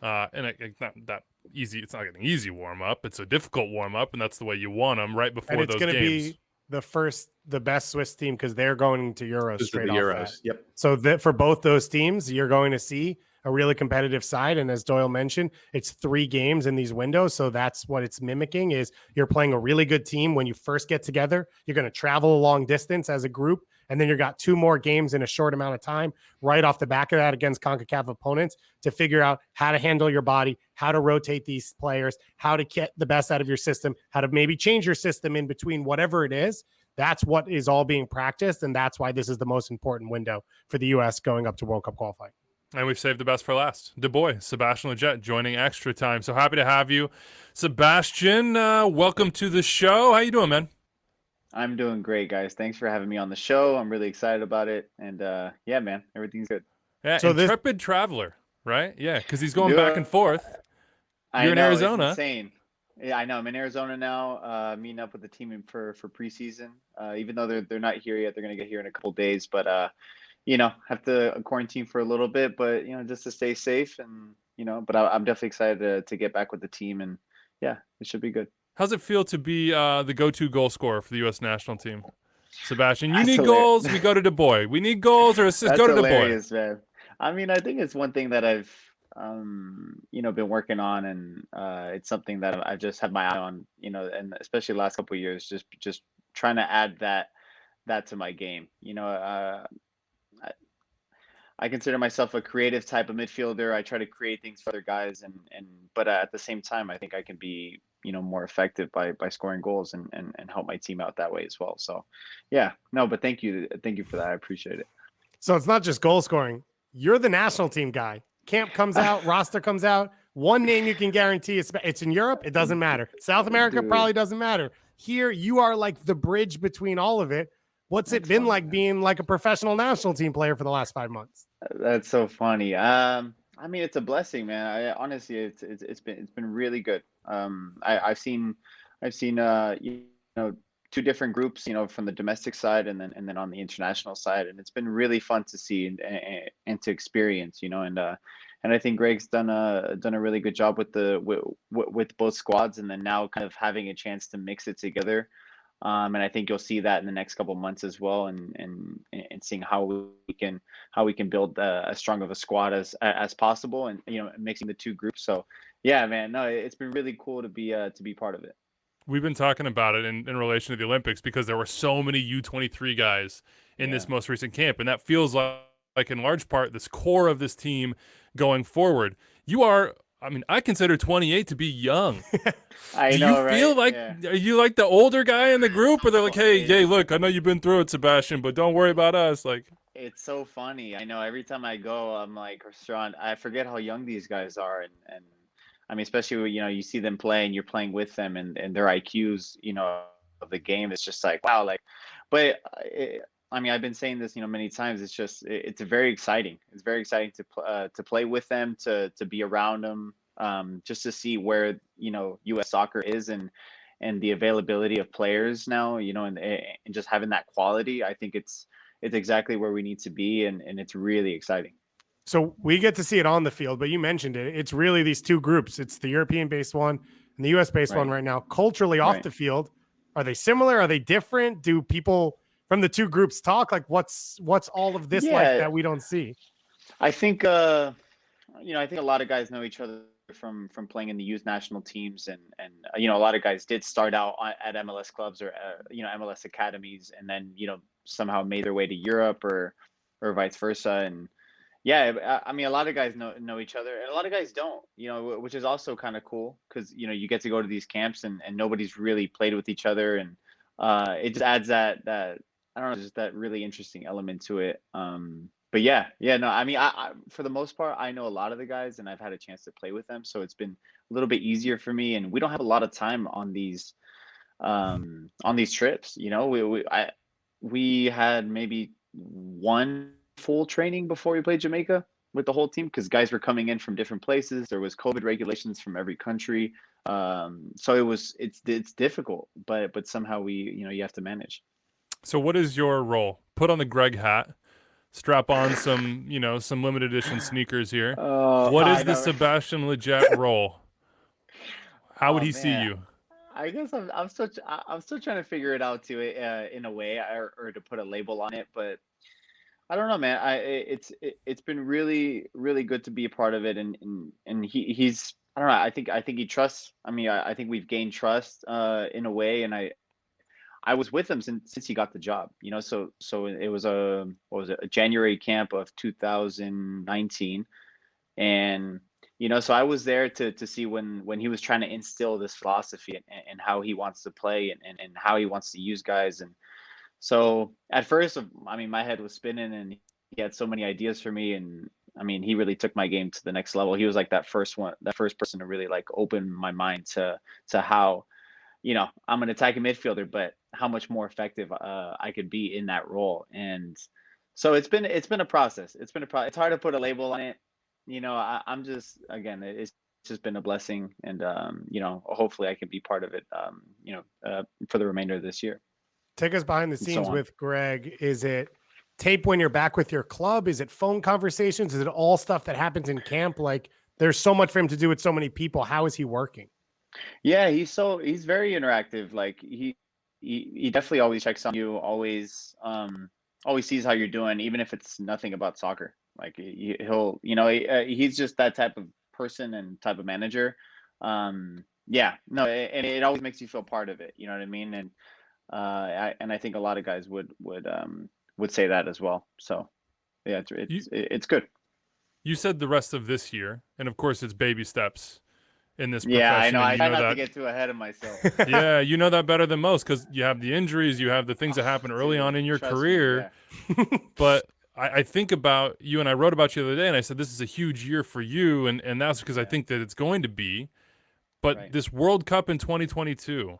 And it's not that easy. It's not an easy warm up. It's a difficult warm up, and that's the way you want them right before those games. And it's going to be the best Swiss team, because they're going to Euros straight off that. Yep. So for both those teams, you're going to see a really competitive side. And as Doyle mentioned, it's 3 games in these windows. So that's what it's mimicking, is you're playing a really good team when you first get together. You're going to travel a long distance as a group. And then you've got 2 more games in a short amount of time right off the back of that against CONCACAF opponents to figure out how to handle your body, how to rotate these players, how to get the best out of your system, how to maybe change your system in between, whatever it is. That's what is all being practiced. And that's why this is the most important window for the U.S. going up to World Cup qualifying. And we've saved the best for last. Sebastian Lletget joining Extra Time. So happy to have you. Sebastian, welcome to the show. How you doing, man? I'm doing great, guys. Thanks for having me on the show. I'm really excited about it. And yeah, man, everything's good. Yeah, so intrepid traveler, right? Yeah, because he's going back and forth. You're in Arizona. It's insane. Yeah, I know. I'm in Arizona now, meeting up with the team for preseason. Even though they're not here yet, they're going to get here in a couple of days. But, have to quarantine for a little bit. But, just to stay safe. And, but I'm definitely excited to get back with the team. And, yeah, it should be good. How's it feel to be the go-to goal scorer for the U.S. national team? Sebastian, you need goals, we go to Du Bois. We need goals or assists, go to Du Bois. Man. I mean, I think it's one thing that I've, been working on, and it's something that I just have my eye on, and especially the last couple of years, just trying to add that to my game. I consider myself a creative type of midfielder. I try to create things for other guys, but at the same time, I think I can be more effective by scoring goals and help my team out that way as well. So yeah, no, but thank you for that. I appreciate it. So it's not just goal scoring. You're the national team guy. Camp comes out, roster comes out. One name you can guarantee it's in Europe. It doesn't matter. South America probably doesn't matter. here you are like the bridge between all of it. What's it been like being like a professional national team player for the last 5 months? That's so funny. I mean, it's a blessing, man. Honestly, it's been really good. I've seen you know, two different groups, you know, from the domestic side and then on the international side, and it's been really fun to see and to experience, you know, and I think Greg's done a really good job with both squads, and then now kind of having a chance to mix it together. And I think you'll see that in the next couple of months as well, and seeing how we can build as strong of a squad as possible, and you know, mixing the two groups. So yeah, man, no, it's been really cool to be part of it. We've been talking about it in relation to the Olympics because there were so many U23 guys in this most recent camp, and that feels like in large part this core of this team going forward. You are, I mean, I consider 28 to be young. I Do know, you right? feel like, are you like the older guy in the group, or they're like, hey, look, I know you've been through it, Sebastian, but don't worry about us. Like, It's so funny. I know every time I go, I'm like, restaurant, I forget how young these guys are. And I mean, especially when, you know, you see them play and you're playing with them, and their IQs, you know, of the game. It's just like, wow, like, but I mean, I've been saying this, you know, many times. It's just, it's very exciting. It's very exciting to play with them, to be around them, just to see where, you know, U.S. soccer is, and the availability of players now, you know, and just having that quality. I think it's exactly where we need to be, and it's really exciting. So we get to see it on the field, but you mentioned it. It's really these two groups. It's the European-based one and the US-based one right now. Culturally off the field, are they similar? Are they different? Do people from the two groups talk? Like what's all of this like that we don't see? I think you know, I think a lot of guys know each other from playing in the youth national teams, and you know, a lot of guys did start out at MLS clubs, or you know, MLS academies, and then, you know, somehow made their way to Europe, or vice versa. And yeah, I mean, a lot of guys know each other, and a lot of guys don't, you know, which is also kind of cool, because, you know, you get to go to these camps, and nobody's really played with each other, and it just adds that I don't know, just that really interesting element to it. But yeah, no, I mean, I for the most part, I know a lot of the guys, and I've had a chance to play with them, so it's been a little bit easier for me. And we don't have a lot of time on these trips. You know, we had maybe one full training before we played Jamaica with the whole team, because guys were coming in from different places. There was COVID regulations from every country, so it's difficult, but somehow you know, you have to manage. so what is your role? Put on the Greg hat, strap on some, you know, some limited edition sneakers here. What is the Sebastian Lletget role? How would he see you? I guess I'm still trying to figure it out, too, in a way, or to put a label on it. But I don't know, man. It's been really, really good to be a part of it, and he's, I don't know. I think he trusts. I mean, I think we've gained trust in a way, and I was with him since he got the job, you know. So it was a January camp of 2019, and you know, so I was there to see when he was trying to instill this philosophy, and how he wants to play, and how he wants to use guys. And so at first, I mean, my head was spinning, and he had so many ideas for me, and I mean, he really took my game to the next level. He was like that first person to really like open my mind to how, you know, I'm an attacking midfielder, but how much more effective I could be in that role. And so it's been a process. It's hard to put a label on it. You know, I'm just, again, it's just been a blessing, and you know, hopefully I can be part of it, you know, for the remainder of this year. Take us behind the scenes with Greg. Is it tape when you're back with your club? Is it phone conversations? Is it all stuff that happens in camp? Like, there's so much for him to do with so many people. How is he working? Yeah, he's very interactive. Like he definitely always checks on you, always sees how you're doing, even if it's nothing about soccer. Like he'll, you know, he's just that type of person and type of manager. Yeah, no, and it always makes you feel part of it. You know what I mean? And I think a lot of guys would say that as well. So yeah, it's good. You said the rest of this year, and of course it's baby steps in this profession. Yeah, I know. I try not to get too ahead of myself. Yeah, you know that better than most, because you have the injuries, you have the things that happen early on in your career. Me, yeah. But I think about you, and I wrote about you the other day, and I said this is a huge year for you, and that's because I think that it's going to be. But this World Cup in 2022,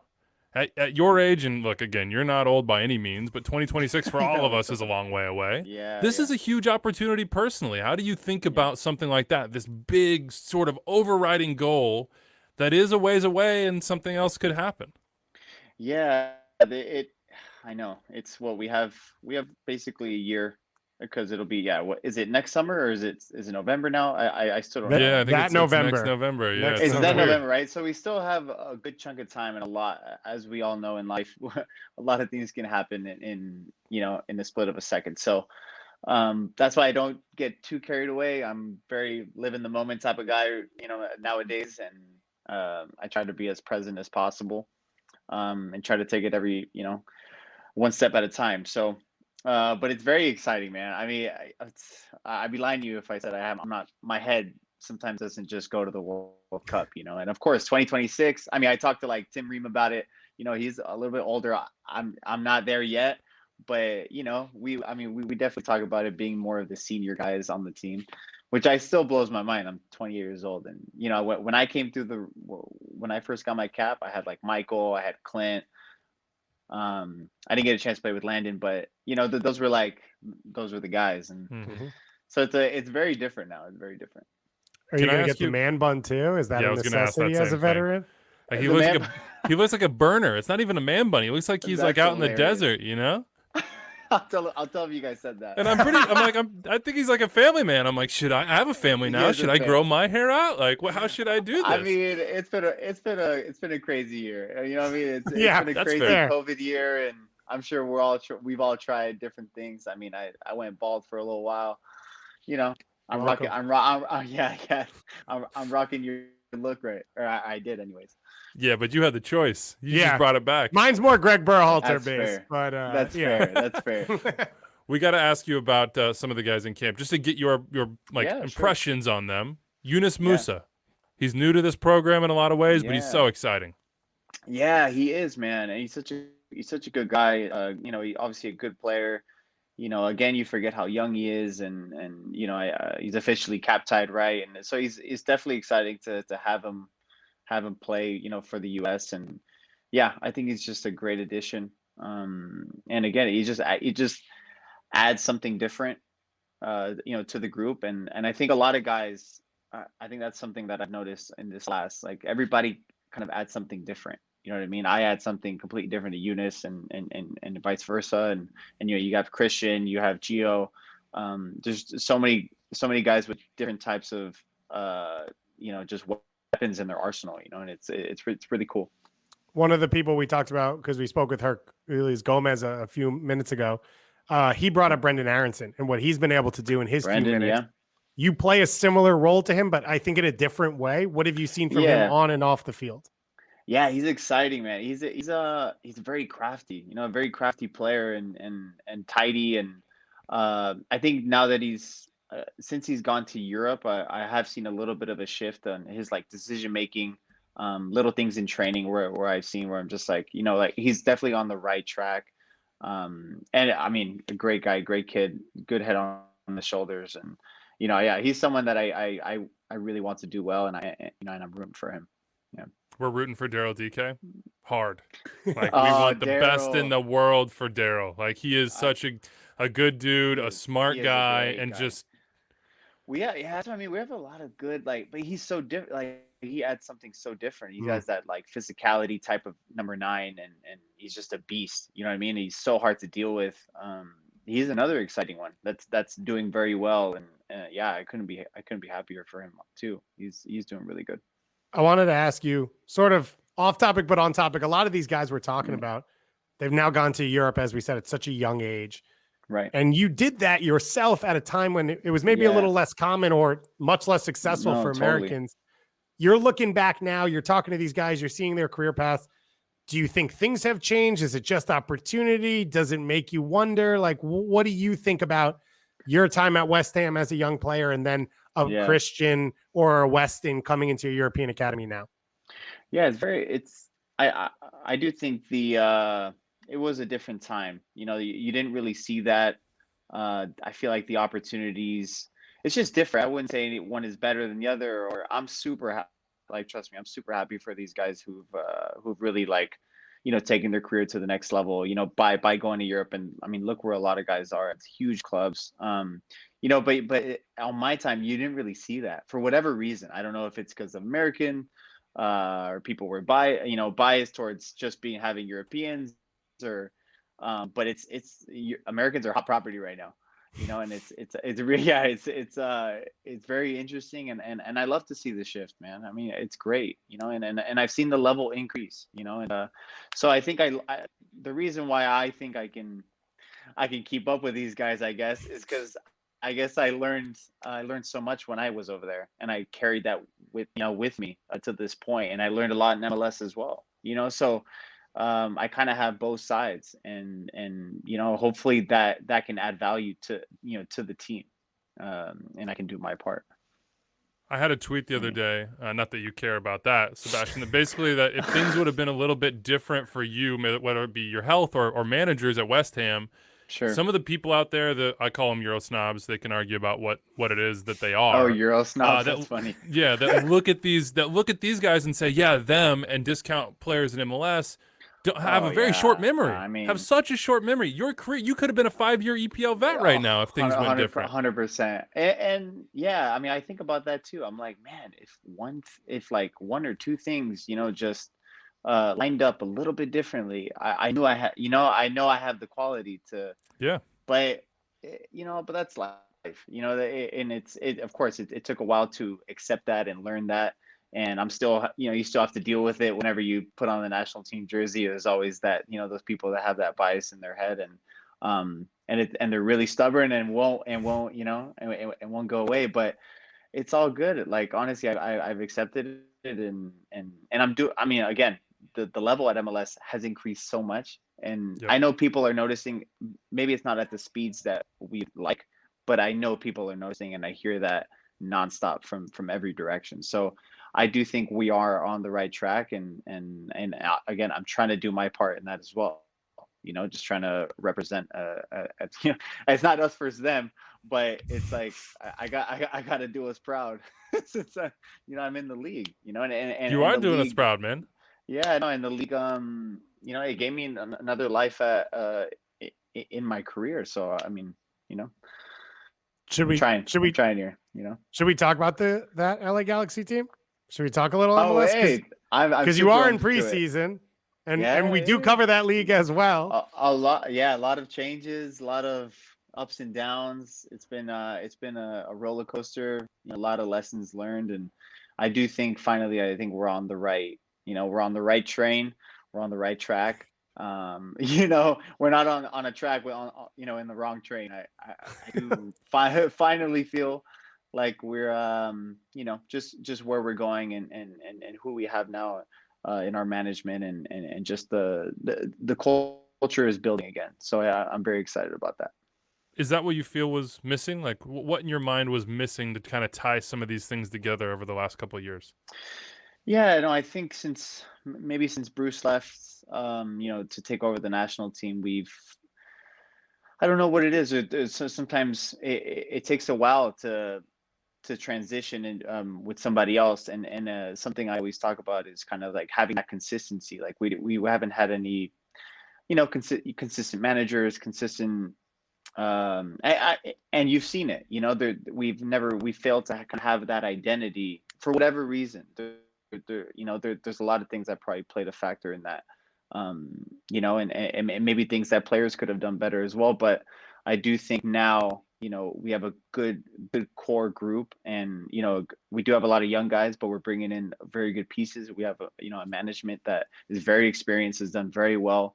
At your age, and look, again, you're not old by any means, but 2026 for all of us is a long way away. Yeah. This is a huge opportunity personally. How do you think about something like that? This big sort of overriding goal that is a ways away and something else could happen. Yeah, I know. It's what we have basically a year because it'll be what is it next summer or is it November now? I still don't know. Yeah, I think That it's November. next November. Yeah, Next It's November. that weird. November, right? So we still have a good chunk of time and a lot, as we all know in life, a lot of things can happen in the split of a second. So that's why I don't get too carried away. I'm very live in the moment type of guy, nowadays, and I try to be as present as possible, and try to take it every, one step at a time. So, but it's very exciting, man. I mean, I'd be lying to you if I said I'm not. My head sometimes doesn't just go to the World Cup, And of course, 2026. I mean, I talked to like Tim Ream about it. He's a little bit older. I'm not there yet, but we definitely talk about it being more of the senior guys on the team, which I still blows my mind. I'm 20 years old, and when I came through when I first got my cap, I had like Michael, I had Clint. I didn't get a chance to play with Landon, but those were the guys, and so it's very different now. It's very different. Are you Can I going to ask get you- the man bun too? Is that Yeah, I a was gonna ask that necessity as a same thing. veteran? Like, The man- he looks like a burner. It's not even a man bun. He looks like he's like That's out in the hilarious. desert, I'll tell him you guys said that. And I think he's like a family man. I'm like, I have a family He now? is a Should I grow family. my hair out? Like, how should I do this? I mean, it's been a crazy year. You know what I mean? It's Yeah, been a that's crazy fair. COVID year, and I'm sure we've all tried different things. I mean, I went bald for a little while. I'm Welcome. I'm rocking your look, right? Or I did anyways. Yeah, but you had the choice. You Yeah. just brought it back. Mine's more Greg Berhalter That's based, fair. but That's yeah. fair. That's fair. We got to ask you about some of the guys in camp, just to get your Yeah, sure. impressions on them. Yunus Musa, he's new to this program in a lot of ways, but he's so exciting. Yeah, he is, man. And he's such a good guy. He obviously a good player. Again, you forget how young he is, and he's officially cap tied, right? And so it's definitely exciting to have him play, for the US. And yeah, I think he's just a great addition. And again, he just adds something different, to the group. And I think a lot of guys, I think that's something that I've noticed in this class. Like everybody kind of adds something different. You know what I mean? I add something completely different to Eunice, and vice versa. And you have Christian, you have Gio. There's so many guys with different types of just weapons in their arsenal. And it's really cool. One of the people we talked about, because we spoke with Herculez Gomez a few minutes ago, he brought up Brendan Aronson and what he's been able to do in his few minutes. Yeah. You play a similar role to him, but I think in a different way. What have you seen from him on and off the field? Yeah, he's exciting, man. He's very crafty, a very crafty player, and tidy. And I think now that since he's gone to Europe, I have seen a little bit of a shift on his decision making, little things in training where I've seen where I'm just like he's definitely on the right track. And I mean, a great guy, great kid, good head on the shoulders, and he's someone that I really want to do well, and I'm rooting for him. Yeah. We're rooting for Daryl DK hard. Like, we Oh, want the best Daryl. in the world for Daryl. Like, he is such a good dude, a smart he is a guy, great and guy. just That's what I mean. We have a lot of good, but he's so different. Like, he adds something so different. He has that physicality type of number 9, and he's just a beast. You know what I mean? He's so hard to deal with. He's another exciting one that's doing very well, and I couldn't be happier for him too. He's doing really good. I wanted to ask you, sort of off topic, but on topic. A lot of these guys we're talking about, they've now gone to Europe, as we said, at such a young age. Right. And you did that yourself at a time when it was maybe a little less common or much less successful for Americans. You're looking back now, you're talking to these guys, you're seeing their career paths. Do you think things have changed? Is it just opportunity? Does it make you wonder? Like, what do you think about your time at West Ham as a young player, and then a Christian or a Weston coming into a European academy now? Yeah, I do think it was a different time. You didn't really see that. I feel like the opportunities, it's just different. I wouldn't say one is better than the other, or I'm super trust me, I'm super happy for these guys who've really taking their career to the next level, by going to Europe. And I mean, look where a lot of guys are. It's huge clubs. But on my time, you didn't really see that for whatever reason. I don't know if it's because of American, or people were biased towards just having Europeans, or but Americans are hot property right now, and it's really, yeah, it's very interesting, and I love to see the shift, man. I mean, it's great, and I've seen the level increase, and so I think the reason why I think I can keep up with these guys, I guess, is because I guess I learned so much when I was over there, and I carried that with me to this point, and I learned a lot in MLS as well. So I kind of have both sides, and hopefully that can add value to the team, and I can do my part. I had a tweet the other day, not that you care about that, Sebastian, that basically that if things would have been a little bit different for you, whether it be your health or managers at West Ham. Sure. Some of the people out there that I call them Eurosnobs, they can argue about what it is that they are. Oh, Eurosnobs, that's funny. Yeah, that look at these guys and say, yeah, them, and discount players in MLS. Don't have a very short memory. I mean, have such a short memory. Your career, you could have been a 5-year EPL vet right now if things went different. 100%. And yeah, I mean, I think about that too. I'm like, man, if like one or two things, just lined up a little bit differently, I knew I had, I know I have the quality to. Yeah. But but that's life. And of course it took a while to accept that and learn that. And I'm still, you still have to deal with it whenever you put on the national team jersey. There's always that, those people that have that bias in their head, and they're really stubborn and won't go away. But it's all good. Like, honestly, I've accepted it, and I mean, again, the level at MLS has increased so much, and I know people are noticing. Maybe it's not at the speeds that we like, but I know people are noticing, and I hear that nonstop from every direction. So I do think we are on the right track, and again, I'm trying to do my part in that as well. Just trying to represent. It's not us versus them, but it's like I got to do us proud since I'm in the league. And you are doing us proud, man. Yeah, no, in the league, it gave me another life in my career. So I mean, should we try here? Should we talk about that LA Galaxy team? Should we talk a little MLS? Hey, because you are in preseason, and we do cover that league as well. A lot of changes, a lot of ups and downs. It's been a roller coaster. A lot of lessons learned, and I do think finally, I think we're on the right. We're on the right train. We're on the right track. We're not on a track. We're on, in the wrong train. I do finally feel like we're, just where we're going and who we have now in our management, and just the culture is building again. So I'm very excited about that. Is that what you feel was missing? Like, what in your mind was missing to kind of tie some of these things together over the last couple of years? Yeah, no, I think since Bruce left, to take over the national team, I don't know what it is. Sometimes it takes a while to transition with somebody else, and something I always talk about is kind of like having that consistency. Like we haven't had any, consistent managers, consistent, and you've seen it. We failed to have that identity for whatever reason. There's a lot of things that probably played a factor in that, and maybe things that players could have done better as well. But I do think now, we have a good core group, and, we do have a lot of young guys, but we're bringing in very good pieces. We have a management that is very experienced, has done very well.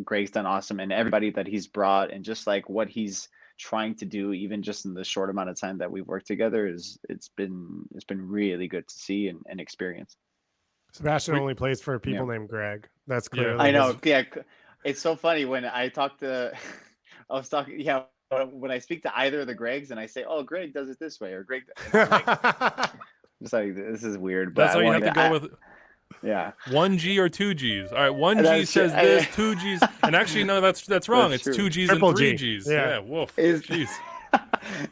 Greg's done awesome, and everybody that he's brought, and just like what he's trying to do, even just in the short amount of time that we've worked together, it's been really good to see and experience. Sebastian only plays for people named Greg. That's clear. I know. Yeah, it's so funny when I talk to, when I speak to either of the Gregs and I say, "Oh, Greg does it this way," or "Greg," it's like, this is weird. But that's why you have to go with. Yeah. 1 G or 2 G's. All right, 1 G says this, 2 G's, and actually no, that's wrong. It's 2 G's and 3 G's. Yeah, woof. Jeez.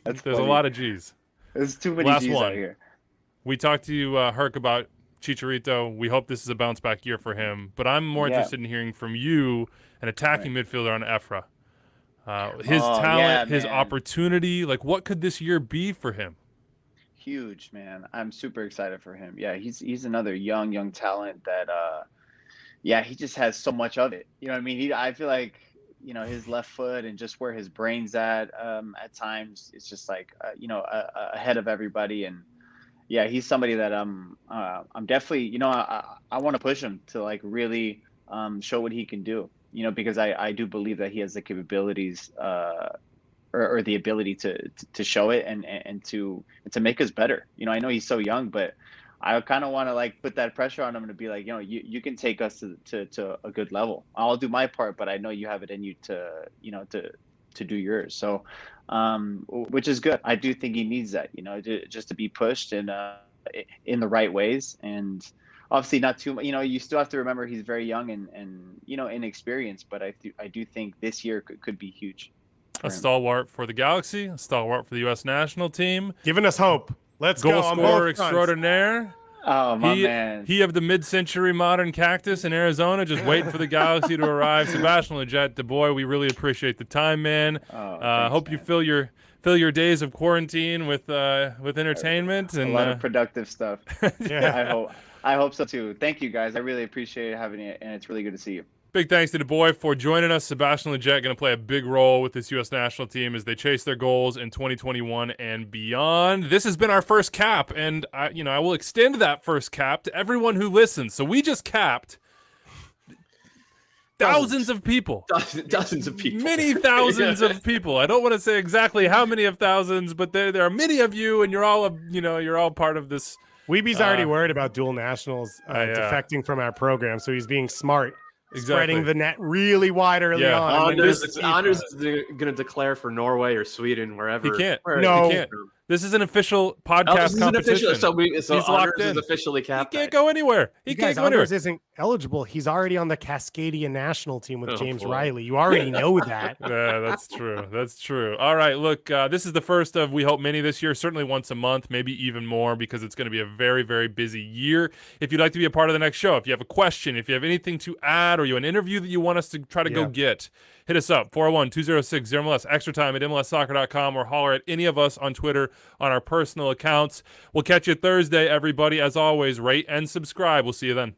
There's a lot of G's. There's too many G's out here. We talked to Herc about Chicharito. We hope this is a bounce back year for him. But I'm more interested in hearing from you, an attacking midfielder on Efra. His talent, his opportunity. Like, what could this year be for him? Huge, man. I'm super excited for him. Yeah, he's another young talent that he just has so much of it. You know what I mean? I feel like, his left foot and just where his brain's at times, it's just like ahead of everybody. And yeah, he's somebody that I'm definitely, I want to push him to like really show what he can do, because I do believe that he has the capabilities or the ability to show it and to make us better. I know he's so young, but I kind of want to like put that pressure on him to be like, you can take us to a good level. I'll do my part, but I know you have it in you to do yours. So, which is good. I do think he needs that, just to be pushed and in the right ways. And obviously not too much, you still have to remember he's very young and inexperienced, but I do think this year could be huge. A stalwart for the Galaxy, a stalwart for the U.S. national team. Giving us hope. Let's go. Goalscorer extraordinaire. Oh, my man. He of the mid-century modern cactus in Arizona, just waiting for the Galaxy to arrive. Sebastian Lletget, boy, we really appreciate the time, man. Hope you fill your days of quarantine with entertainment and a lot of productive stuff. Yeah. I hope so too. Thank you guys. I really appreciate having it, and it's really good to see you. Big thanks to the boy for joining us. Sebastian Lletget going to play a big role with this U.S. national team as they chase their goals in 2021 and beyond. This has been our first cap, and I will extend that first cap to everyone who listens. So we just capped thousands of people. Dozens of people. Many thousands of people. I don't want to say exactly how many of thousands, but there are many of you, and you're all part of this. Weeby's already worried about dual nationals defecting from our program, so he's being smart. Spreading the net really wide early on. Anders is going to declare for Norway or Sweden, wherever. He can't. No. He can't. This is an official podcast competition. So he's Anders locked is in. officially capped. He can't go anywhere. Anders isn't eligible. He's already on the Cascadia national team with James Riley. You already know that. Yeah, that's true. That's true. All right, look, this is the first of, we hope, many this year, certainly once a month, maybe even more, because it's going to be a very, very busy year. If you'd like to be a part of the next show, if you have a question, if you have anything to add, or you have an interview that you want us to try to go get, hit us up, 401-206-0MLS, Extratime at MLSsoccer.com, or holler at any of us on Twitter on our personal accounts. We'll catch you Thursday, everybody. As always, rate and subscribe. We'll see you then.